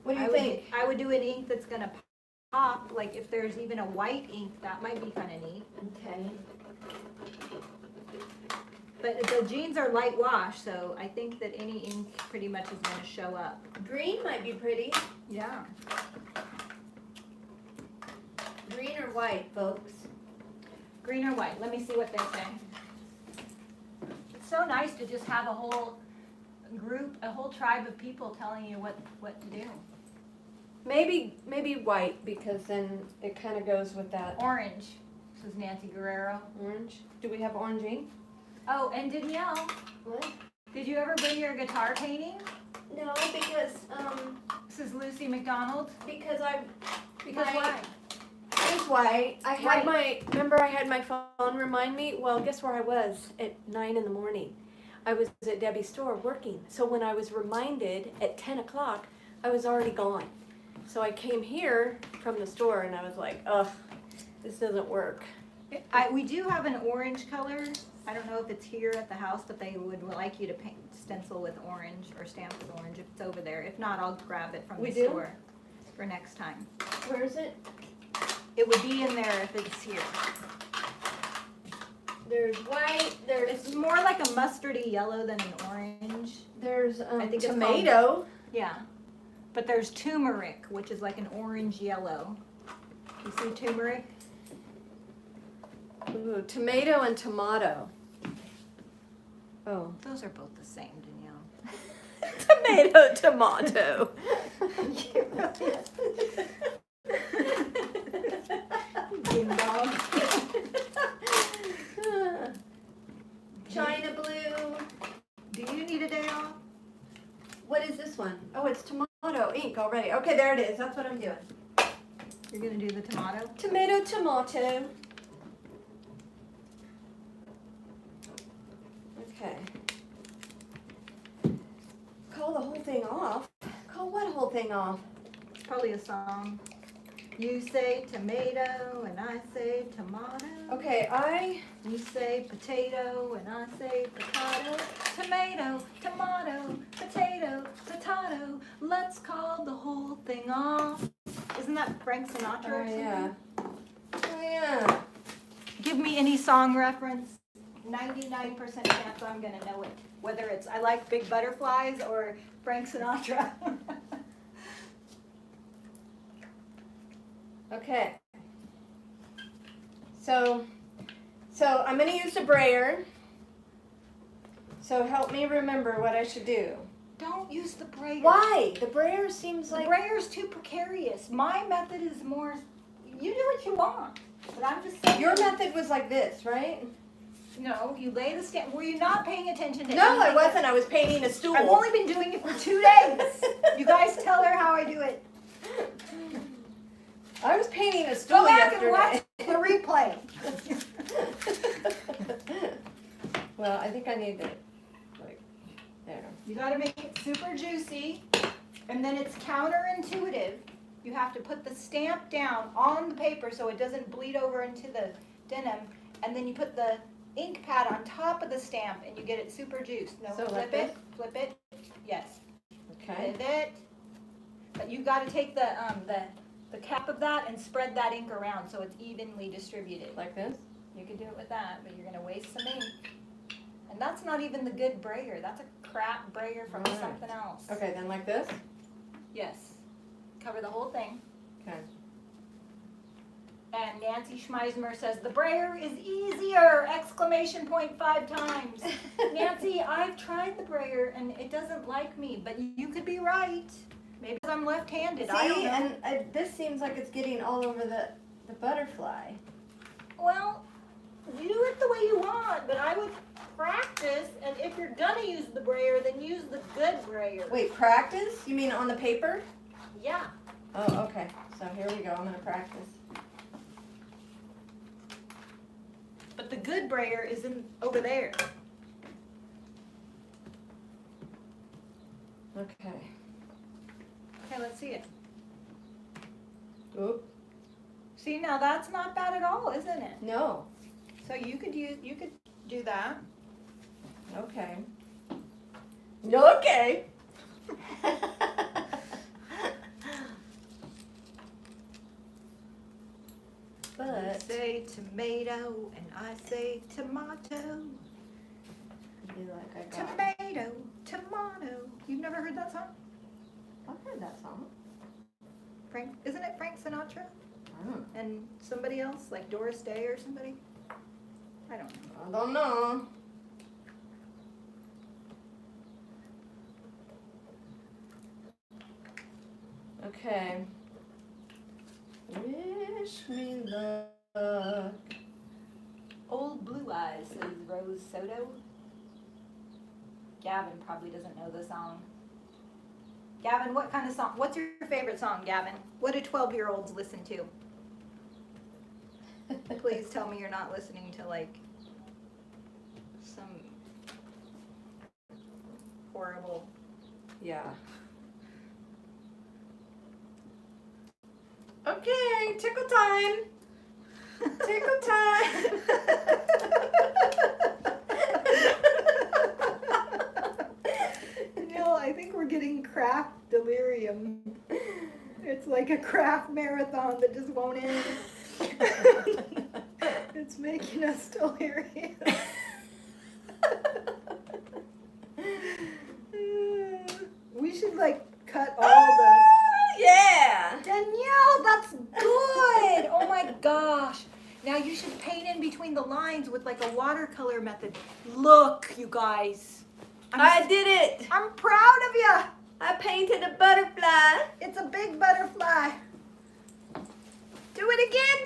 What do you I would- think? I would do an ink that's gonna pop, like if there's even a white ink, that might be kinda neat. Okay. But the jeans are light wash, so I think that any ink pretty much is gonna show up. Green might be pretty. Yeah. Green or white, folks? Green or white, let me see what they say. It's so nice to just have a whole group, a whole tribe of people telling you what to do. Maybe white, because then it kind of goes with that Orange, says Nancy Guerrero. orange. Do we have orange ink? Oh, and Danielle, What? did you ever bring your guitar painting? No, because This is Lucy McDonald. because I Because My- why? It's white. I had White. remember I had my phone remind me? Well, guess where I was at 9 in the morning? I was at Debi's store working. So when I was reminded at 10 o'clock, I was already gone. So I came here from the store and I was like, ugh, this doesn't work. We do have an orange color. I don't know if it's here at the house, but they would like you to paint stencil with orange or stamp with orange if it's over there. If not, I'll grab it from We the do? store for next time. Where is it? It would be in there if it's here. There's white, It's more like a mustardy yellow than an orange. there's I think it's tomato. Yeah. But there's turmeric, which is like an orange yellow. You see turmeric? Ooh, tomato and tomato. Oh. Those are both the same, Danielle. Tomato, tomato. Ding dong. China blue. Do you need a day off? What is this one? Oh, it's tomato ink already. Okay, there it is. That's what I'm doing. You're gonna do the tomato? Tomato, tomato. Okay. Call the whole thing off. Call what whole thing off? It's probably a song. You say tomato and I say tomato. Okay, You say potato and I say potato. Tomato, tomato, potato, potato. Let's call the whole thing off. Isn't that Frank Sinatra or something? yeah. Oh yeah. Give me any song reference. 99% chance I'm gonna know it. Whether it's I Like Big Butterflies or Frank Sinatra. Okay. So I'm gonna use the brayer. So help me remember what I should do. Don't use the brayer. Why? The brayer seems The like brayer's too precarious. My method is more, you do what you want. But I'm just saying. your method was like this, right? No, you lay the stamp. Were you not paying attention to No, I anything? wasn't. I was painting a stool. I've only been doing it for 2 days. You guys tell her how I do it. I was painting a stool Go back yesterday. and watch the replay. Well, I think I need to, like, there. You gotta make it super juicy, and then it's counterintuitive. You have to put the stamp down on the paper so it doesn't bleed over into the denim, and then you put the ink pad on top of the stamp and you get it super juiced. No, So like flip it, yes. Okay. Flip it. But you gotta take the cap of that and spread that ink around so it's evenly distributed. Like this? You can do it with that, but you're gonna waste some ink. And that's not even the good brayer. That's a crap brayer from Right. something else. Okay, then like this? Yes. Cover the whole thing. Okay. And Nancy Schmeismer says, the brayer is easier! Exclamation point 5 times. Nancy, I've tried the brayer and it doesn't like me, but you could be right. Maybe because I'm left-handed. I don't See, know. and this seems like it's getting all over the butterfly. Well, you do it the way you want, but I would practice, and if you're gonna use the brayer, then use the good brayer. Wait, practice? You mean on the paper? Yeah. Oh, okay. So here we go. I'm gonna practice. But the good brayer is over there. Okay. Okay, let's see it. Oop. See, now that's not bad at all, isn't it? No. So you could do that. Okay. No, okay. You But say tomato and I say tomato. I feel like I got. Tomato, tomato. You've never heard that song? I've heard that song. Isn't it Frank Sinatra? I don't. And somebody else, like Doris Day or somebody? I don't know. I don't know. Okay. Wish me luck. Old Blue Eyes, says Rose Soto. Gavin probably doesn't know the song. Gavin, what kind of song? What's your favorite song, Gavin? What do 12-year-olds listen to? Please tell me you're not listening to like some horrible. Yeah. Okay, tickle time. Tickle time. I think we're getting craft delirium. It's like a craft marathon that just won't end. It's making us delirious. We should like cut all the. Yeah. Danielle, that's good. Oh my gosh. Now you should paint in between the lines with like a watercolor method. Look, you guys. I did it. I'm proud of you. I painted a butterfly. It's a big butterfly. Do it again.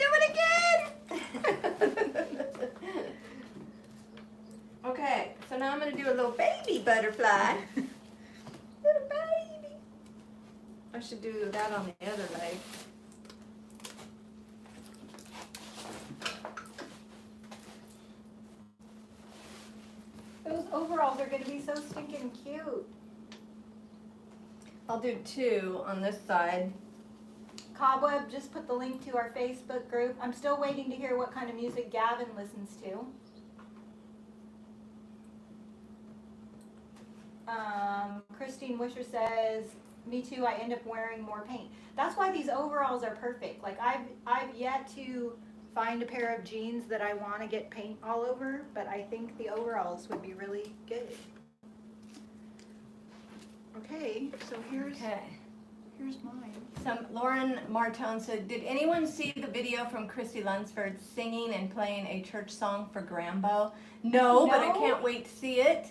Okay, so now I'm gonna do a little baby butterfly. Little baby. I should do that on the other leg. Those overalls are going to be so stinking cute. I'll do 2 on this side. Cobweb just put the link to our Facebook group. I'm still waiting to hear what kind of music Gavin listens to. Christine Wisher says, me too, I end up wearing more paint. That's why these overalls are perfect. Like I've yet to find a pair of jeans that I want to get paint all over, but I think the overalls would be really good. Okay, so here's mine. Lauren Martone said, did anyone see the video from Christy Lunsford singing and playing a church song for Grambo? No, but I can't wait to see it.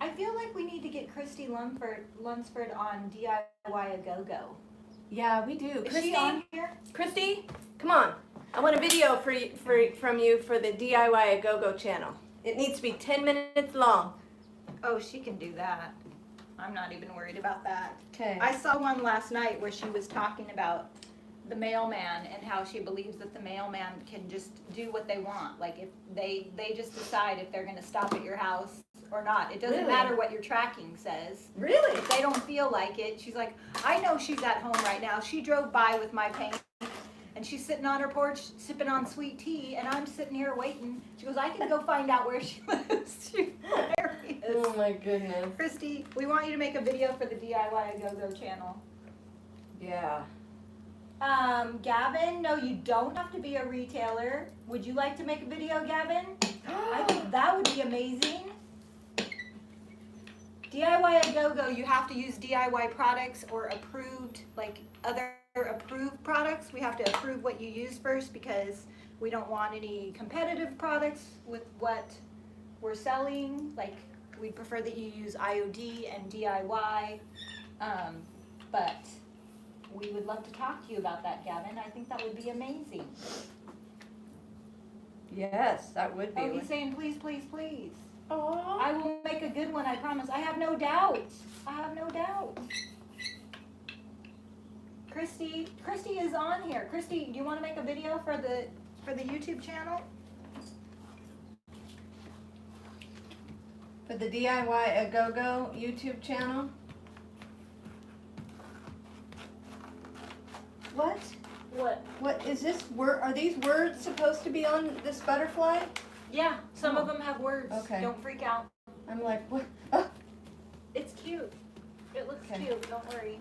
I feel like we need to get Christy Lunsford on DIY a Go-Go. Yeah, we do. Is she on here? Christy, come on. I want a video from you for the DIY a Go-Go channel. It needs to be 10 minutes long. Oh, she can do that. I'm not even worried about that. Okay. I saw one last night where she was talking about the mailman and how she believes that the mailman can just do what they want. Like if they just decide if they're going to stop at your house or not. It doesn't Really? matter what your tracking says. Really? If they don't feel like it, she's like, I know she's at home right now. She drove by with my paint and she's sitting on her porch sipping on sweet tea and I'm sitting here waiting. She goes, I can go find out where she lives. She's hilarious. Oh my goodness. Christy, we want you to make a video for the DIY a Go-Go channel. Yeah. Gavin, no, you don't have to be a retailer. Would you like to make a video, Gavin? I think that would be amazing. DIY a Go-Go, you have to use DIY products or approved, like other approved products. We have to approve what you use first because we don't want any competitive products with what we're selling. Like we prefer that you use IOD and DIY, but we would love to talk to you about that, Gavin. I think that would be amazing. Yes, that would be. Oh, he's saying please, please, please. Aww. I will make a good one, I promise. I have no doubt. I have no doubt. Christy is on here. Christy, do you want to make a video for the YouTube channel? For the DIY a Go-Go YouTube channel? What? What? What is this word? Are these words supposed to be on this butterfly? Yeah, some of them have words. Okay. Don't freak out. I'm like, what? Oh. It's cute. It looks Okay. cute. Don't worry.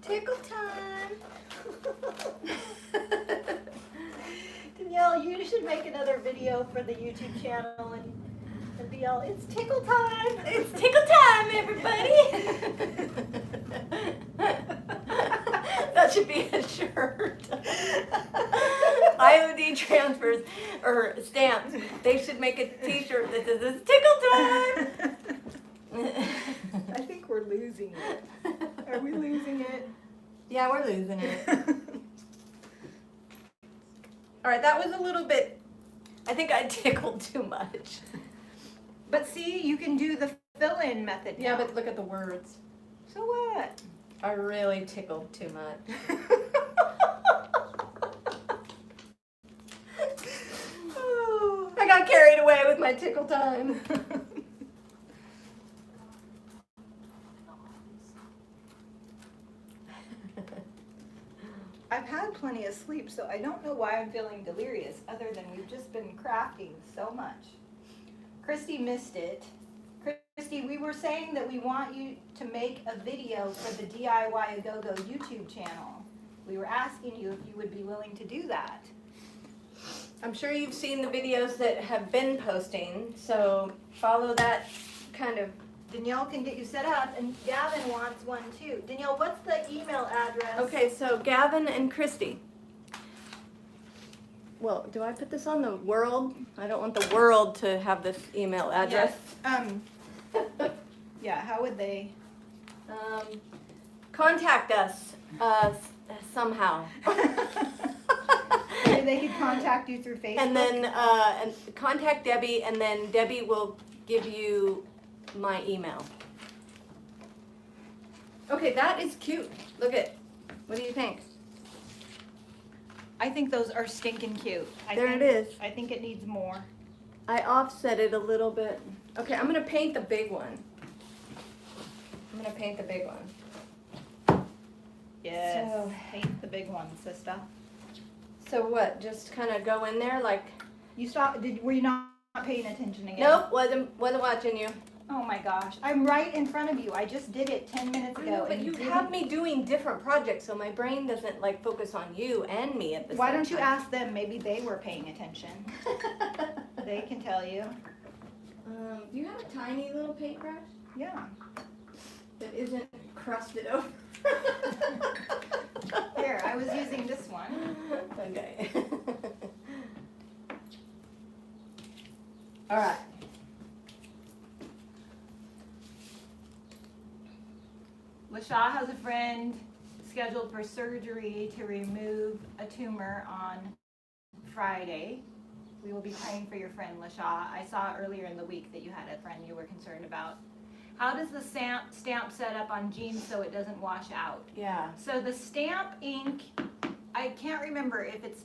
Tickle time. Danielle, you should make another video for the YouTube channel and be all, it's tickle time. It's tickle time, everybody. That should be a shirt. IOD transfers or stamps. They should make a t-shirt that says it's tickle time. I think we're losing it. Are we losing it? Yeah, we're losing it. All right, that was a little bit, I think I tickled too much. But see, you can do the fill-in method now. Yeah, but look at the words. So what? I really tickled too much. Oh. I got carried away with my tickle time. asleep, so I don't know why I'm feeling delirious, other than we've just been crafting so much. Christy missed it. Christy, we were saying that we want you to make a video for the DIY A Go-Go YouTube channel. We were asking you if you would be willing to do that. I'm sure you've seen the videos that have been posting, so follow that kind of. Danielle can get you set up, and Gavin wants one too. Danielle, what's the email address? Okay, so Gavin and Christy. Well, do I put this on the world? I don't want the world to have this email address. Yes. Yeah, how would they? Contact us somehow. Maybe they could contact you through Facebook. And then and contact Debbie, and then Debbie will give you my email. Okay, that is cute. Look at. What do you think? I think those are stinking cute. There it is. I think it needs more. I offset it a little bit. Okay, I'm gonna paint the big one. I'm gonna paint the big one. Yes. So- Paint the big one, sister. So what? Just kind of go in there like. You stopped. Were you not paying attention again? Nope, wasn't watching you. Oh my gosh, I'm right in front of you. I just did it 10 minutes I ago. know, but and you didn't- have me doing different projects, so my brain doesn't like focus on you and me at the same time. Why don't you ask them? Maybe they were paying attention. They can tell you. Do you have a tiny little paintbrush Yeah. that isn't crusted over? Here, I was using this one. Okay. All right. LaShaw has a friend scheduled for surgery to remove a tumor on Friday. We will be praying for your friend, LaShaw. I saw earlier in the week that you had a friend you were concerned about. How does the stamp set up on jeans so it doesn't wash out? Yeah. So the stamp ink, I can't remember if it's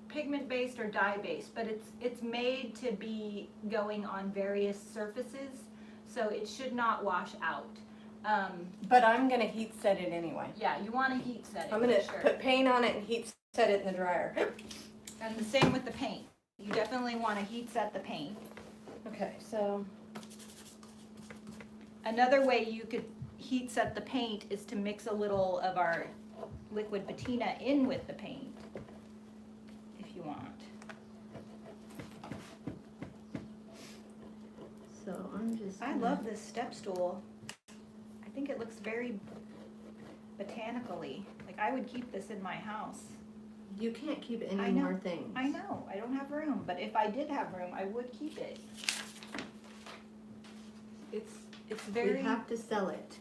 pigment based or dye based, but it's made to be going on various surfaces, so it should not wash out. But I'm gonna heat set it anyway. Yeah, you want to heat set it. I'm gonna for sure. put paint on it and heat set it in the dryer. And the same with the paint. You definitely want to heat set the paint. Okay, so Another way you could heat set the paint is to mix a little of our liquid patina in with the paint, if you want. so I'm just. I love this step stool. I think it looks very botanically. Like I would keep this in my house. You can't keep I any know. more things. I know, I don't have room, but if I did have room, I would keep it. It's We very, have to sell it.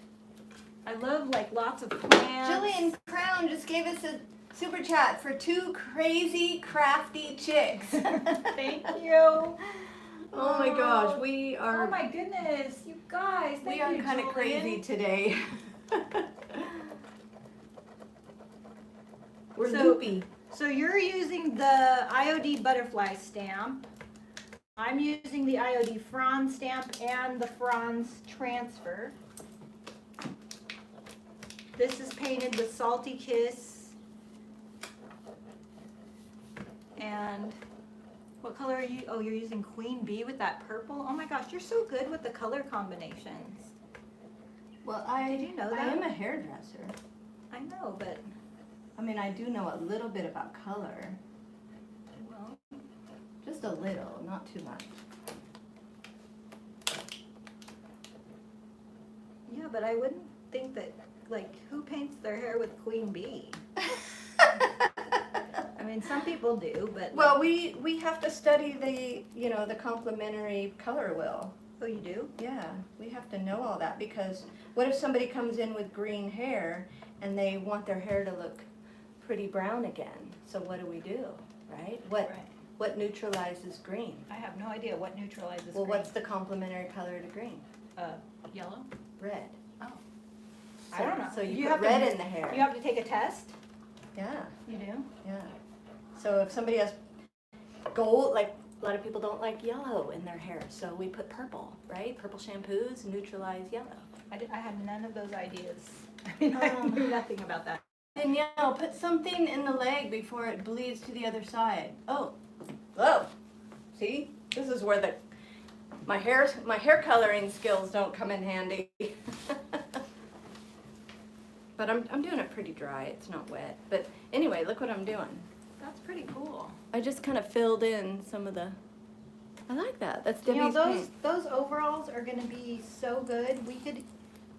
I love like lots of plants. Jillian Crown just gave us a super chat for 2 crazy crafty chicks. Thank you. Oh my gosh, we Oh are my goodness, you guys, thank we are you, kind of Julian. crazy today. We're So- loopy. So you're using the IOD butterfly stamp. I'm using the IOD Franz stamp and the Franz transfer. This is painted with Salty Kiss. And what color are you? Oh, you're using Queen Bee with that purple? Oh my gosh, you're so good with the color combinations. Well, Did you know I that? am a hairdresser. I know, but, I mean, I do know a little bit about color. well, Just a little, not too much. yeah, but I wouldn't think that, like, who paints their hair with Queen Bee? I mean, some people do, but. Well, we have to study the complementary color wheel. Oh, you do? Yeah, we have to know all that, because what if somebody comes in with green hair and they want their hair to look pretty brown again? So what do we do, right? What neutralizes green? I have no idea what neutralizes Well, green. what's the complementary color to green? Yellow? Red. Oh. So, I don't know. So you, You put have to- red in the hair. You have to take a test? Yeah, You do? yeah. So if somebody has gold, like a lot of people don't like yellow in their hair, so we put purple, right? Purple shampoos neutralize yellow. I had none of those ideas. I mean, I knew nothing about that. Danielle, put something in the leg before it bleeds to the other side. Oh, whoa. See, this is where my hair coloring skills don't come in handy. But I'm doing it pretty dry. It's not wet. But anyway, look what I'm doing. That's pretty cool. I just kind of filled in some of the. I like that. That's You know, Debi's paint. those overalls are gonna be so good. We could,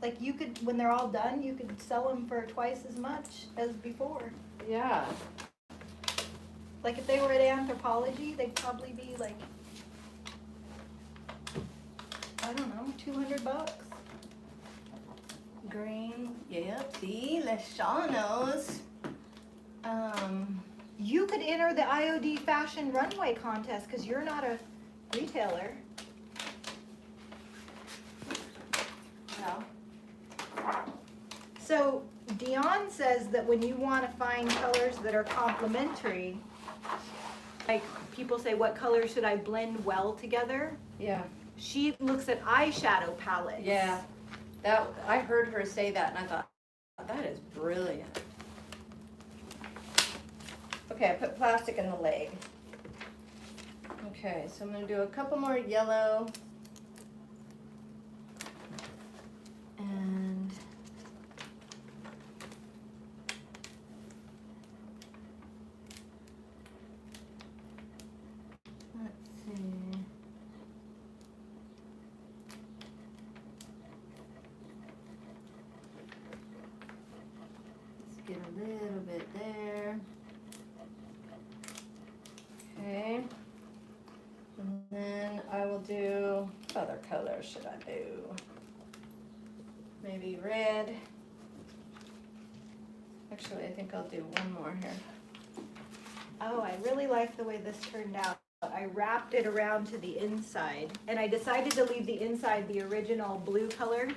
like, you could, when they're all done, you could sell them for twice as much as before. Yeah. Like, if they were at Anthropology, they'd probably be like, I don't know, $200. Green. Yep. See, Leshanos. You could enter the IOD Fashion Runway contest because you're not a retailer. Well. So Dion says that when you want to find colors that are complementary, like people say, what colors should I blend well together? Yeah. She looks at eyeshadow palettes. Yeah. That I heard her say that, and I thought, that is brilliant. Okay, I put plastic in the leg. Okay, so I'm going to do a couple more yellow. And let's see. Let's get a little bit there. Okay. And then I will do, what other color should I do? Maybe red. Actually, I think I'll do one more here. Oh, I really like the way this turned out. I wrapped it around to the inside, and I decided to leave the inside the original blue color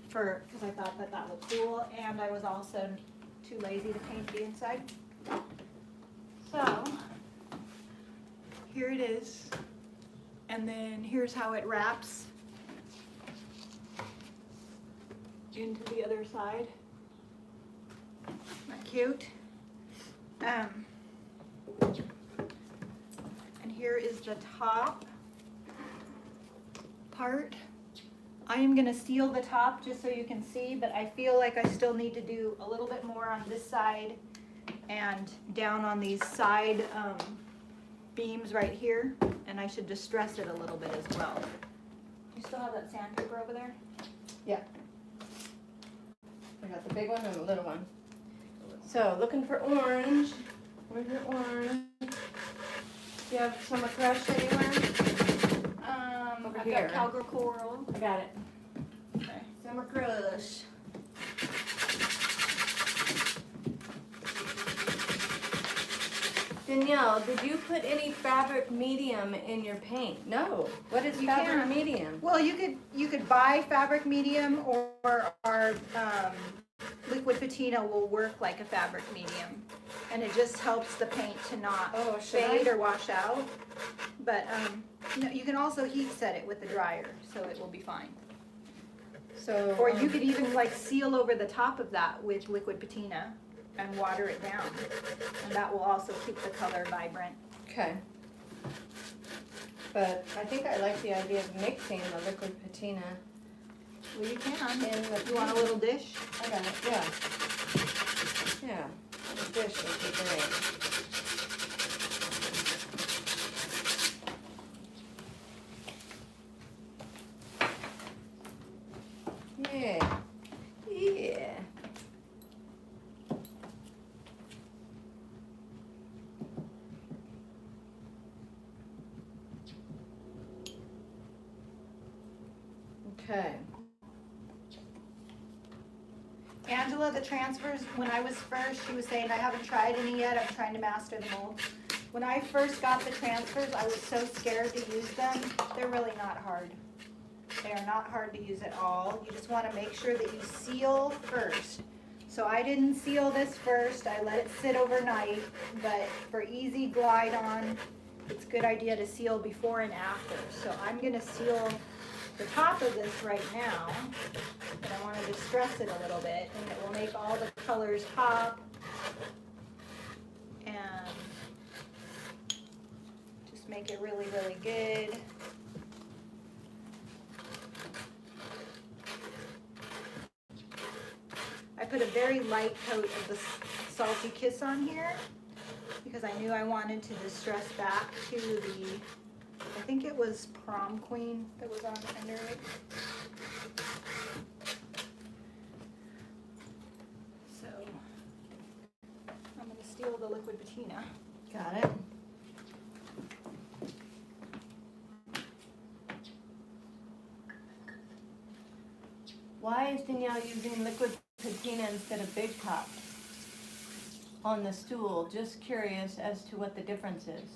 because I thought that that looked cool, and I was also too lazy to paint the inside. So here it is, and then here's how it wraps into the other side. Isn't that cute? And here is the top part. I am gonna seal the top just so you can see, but I feel like I still need to do a little bit more on this side and down on these side beams right here, and I should distress it a little bit as well. You still have that sandpaper over there? Yeah. I got the big one and the little one. So, looking for orange. Where's your orange? Do you have summer crush anywhere? Over I've here. got Cowgirl Coral. I got it. Okay. Summer crush. Danielle, did you put any fabric medium in your paint? No. What is You fabric can. medium? Well, you could buy fabric medium, or our liquid patina will work like a fabric medium, and it just helps the paint to not fade or wash out. But no, you can also heat set it with the dryer, so it will be fine. So, Or you could even like seal over the top of that with liquid patina and water it down, and that will also keep the color vibrant. okay. But I think I like the idea of mixing the liquid patina Well, you can. in the. You want a little dish? I got it. Yeah. Yeah. The dish would be great. Yeah. Yeah. Okay. Angela, the transfers, when I was first, she was saying, I haven't tried any yet, I'm trying to master the mold. When I first got the transfers, I was so scared to use them. They're really not hard. They are not hard to use at all. You just want to make sure that you seal first. So I didn't seal this first, I let it sit overnight, but for easy glide on, it's a good idea to seal before and after. So I'm gonna seal the top of this right now, and I want to distress it a little bit, and it will make all the colors pop. And just make it really, really good. I put a very light coat of the Salty Kiss on here because I knew I wanted to distress back to the, I think it was Prom Queen that was on under it. So I'm going to steal the liquid patina. Got it. Why is Danielle using liquid patina instead of Big Top on the stool? Just curious as to what the difference is.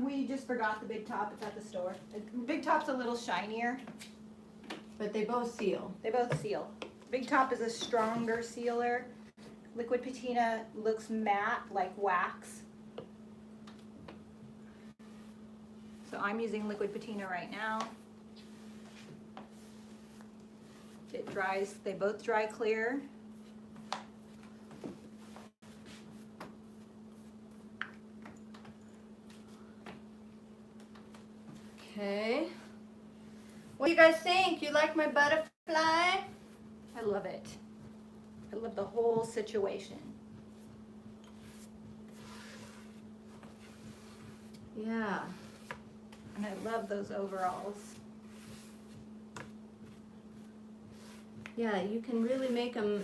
We just forgot the Big Top. It's at the store. Big Top's a little shinier. But they both seal. They both seal. Big Top is a stronger sealer. Liquid patina looks matte like wax. So I'm using liquid patina right now. It dries, they both dry clear. Okay. What do you guys think? You like my butterfly? I love it. I love the whole situation. Yeah. And I love those overalls. Yeah, you can really make them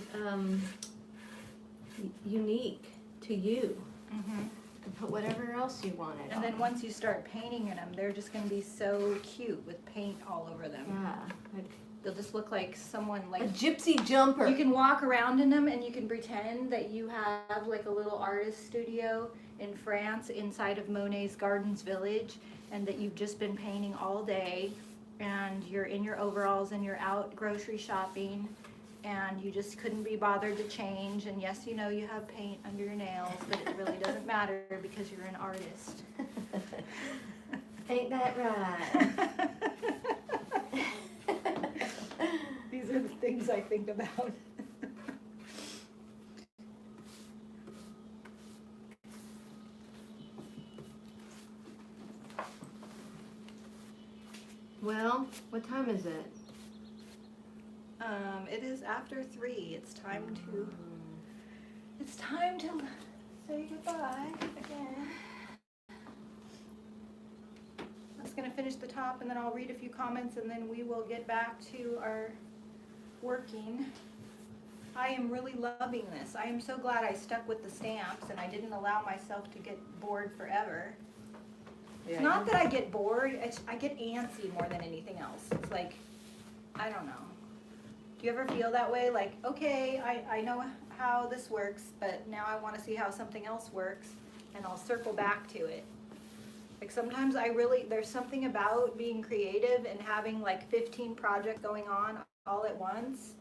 unique to you. Mm-hmm. You can put whatever else you wanted. And then once you start painting in them, they're just going to be so cute with paint all over them. Yeah. They'll just look like someone like A gypsy jumper. you can walk around in them and you can pretend that you have like a little artist studio in France inside of Monet's Gardens Village, and that you've just been painting all day, and you're in your overalls and you're out grocery shopping, and you just couldn't be bothered to change. And yes, you know you have paint under your nails, but it really doesn't matter because you're an artist. Ain't that right? These are the things I think about. Well, what time is it? It is after 3. It's time to say goodbye again. I was gonna finish the top and then I'll read a few comments and then we will get back to our working. I am really loving this. I am so glad I stuck with the stamps and I didn't allow myself to get bored forever. It's not that I get bored, I get antsy more than anything else. It's like, I don't know. Do you ever feel that way? Like, okay, I know how this works, but now I want to see how something else works, and I'll circle back to it. Like sometimes there's something about being creative and having like 15 projects going on all at once.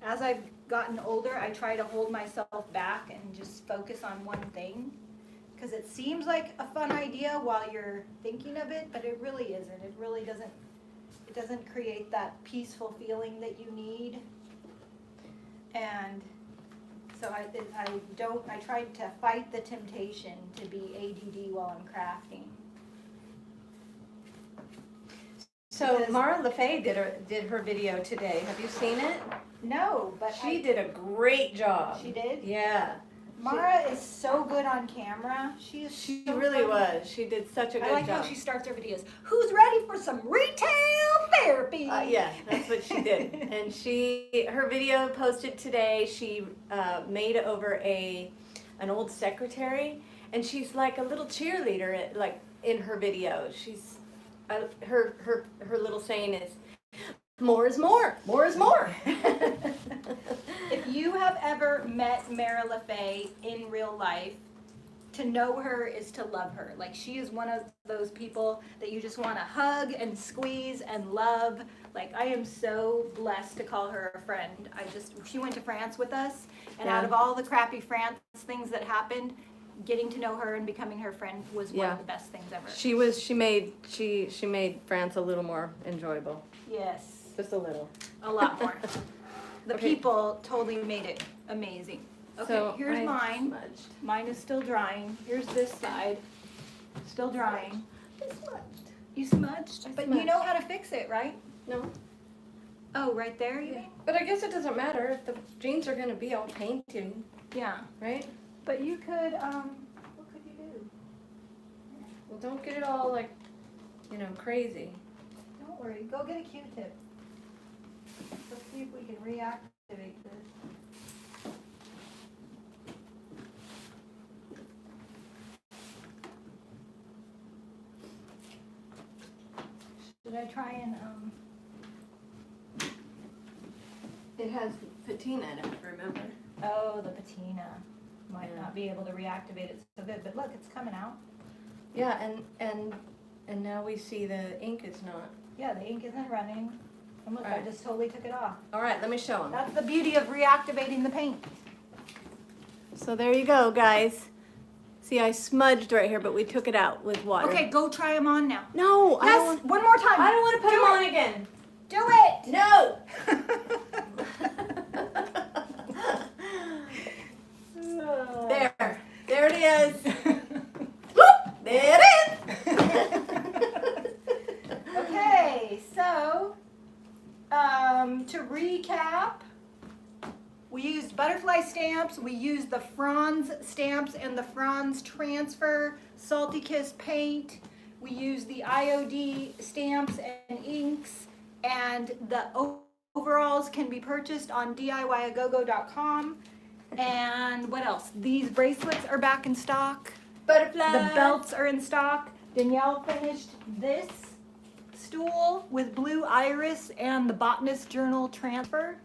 As I've gotten older, I try to hold myself back and just focus on one thing. Because it seems like a fun idea while you're thinking of it, but it really isn't. It really doesn't create that peaceful feeling that you need. And so I tried to fight the temptation to be ADD while I'm crafting. So Because- Mara LaFay did her video today. Have you seen it? No, but She did a great job. She did? Yeah. Mara is so good on camera. She so really funny. was. She did such a good I like job. how she starts her videos. Who's ready for some retail therapy? Yeah, that's what she did. And her video posted today, she made over an old secretary, and she's like a little cheerleader like in her video. She's her little saying is, more is more, more is more. If you have ever met Mara LaFay in real life, to know her is to love her. Like, she is one of those people that you just want to hug and squeeze and love. Like, I am so blessed to call her a friend. She went to France with us, and out of all the crappy France things that happened, getting to know her and becoming her friend was one Yeah. of the best things ever. She made France a little more enjoyable. Yes, Just a little. a lot more. The Okay. people totally made it amazing. Okay, So here's I mine. smudged. Mine is still drying. Here's this side, still drying. I smudged. You smudged? I But you smudged. know how to fix it, right? No. Oh, right there, you mean? But I guess it doesn't matter if the jeans are gonna be all painted, Yeah. right? But you could, what could you do? Well, don't get it all like, crazy. Don't worry, go get a Q-tip. Let's see if we can reactivate this. Should I try and, It has patina in it, remember? oh, the patina. Might Yeah. not be able to reactivate it so good, but look, it's coming out. Yeah, and now we see the ink is not. Yeah, the ink isn't running. And look, I Right. just totally took it off. All right, let me show them. That's the beauty of reactivating the paint. So there you go, guys. See, I smudged right here, but we took it out with water. Okay, go try them on now. No, I Yes, don't. one more time. I don't want to put Do them it. on again. Do it. No. There it is. Whoop, there it is. Okay, so to recap, we used butterfly stamps, we used the Franz stamps and the Franz transfer, Salty Kiss paint, we used the IOD stamps and inks, and the overalls can be purchased on DIYagogo.com. And what else? These bracelets are back in stock. Butterfly. The belts are in stock. Danielle finished this stool with blue iris and the Botanist Journal transfer.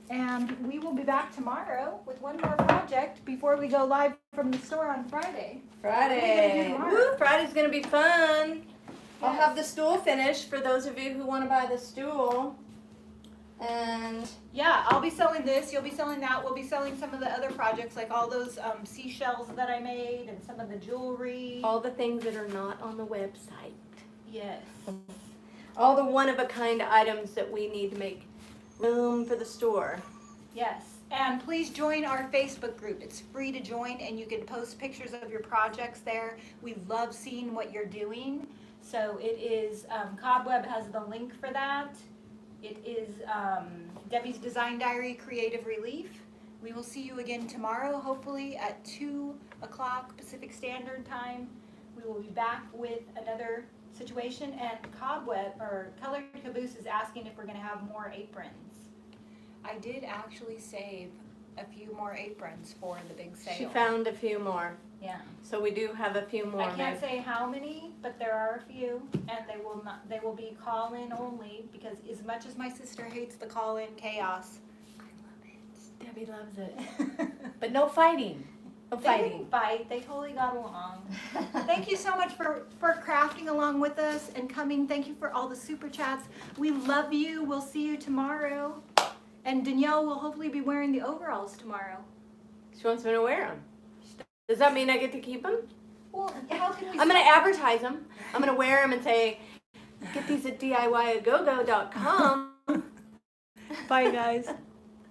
And we will be back tomorrow with one more project before we go live from the store on Friday. What are you gonna do Friday. tomorrow? Woo, Friday's gonna be fun. I'll Yes. have the stool finished for those of you who want to buy the stool. And Yeah, I'll be selling this, you'll be selling that, we'll be selling some of the other projects like all those seashells that I made and some of the jewelry. all the things that are not on the website. Yes. All the one-of-a-kind items that we need to make room for the store. Yes, and please join our Facebook group. It's free to join and you can post pictures of your projects there. We love seeing what you're doing. So it is, Cobweb has the link for that. It is Debbie's Design Diary Creative Relief. We will see you again tomorrow, hopefully at 2 o'clock Pacific Standard Time. We will be back with another situation, and Cobweb, or Colored Caboose, is asking if we're gonna have more aprons. I did actually save a few more aprons for the big sale. She found a few more. Yeah. So we do have a few more. I can't maybe. say how many, but there are a few, and they will be call-in only, because as much as my sister hates the call-in chaos, I love it. Debbie loves it. But no fighting. No They fighting. didn't fight, they totally got along. Thank you so much for crafting along with us and coming. Thank you for all the super chats. We love you. We'll see you tomorrow. And Danielle will hopefully be wearing the overalls tomorrow. She wants me to wear them. Does that mean I get to keep them? Well, how can we? I'm going to advertise them. I'm going to wear them and say, get these at DIYagogo.com. Bye, guys.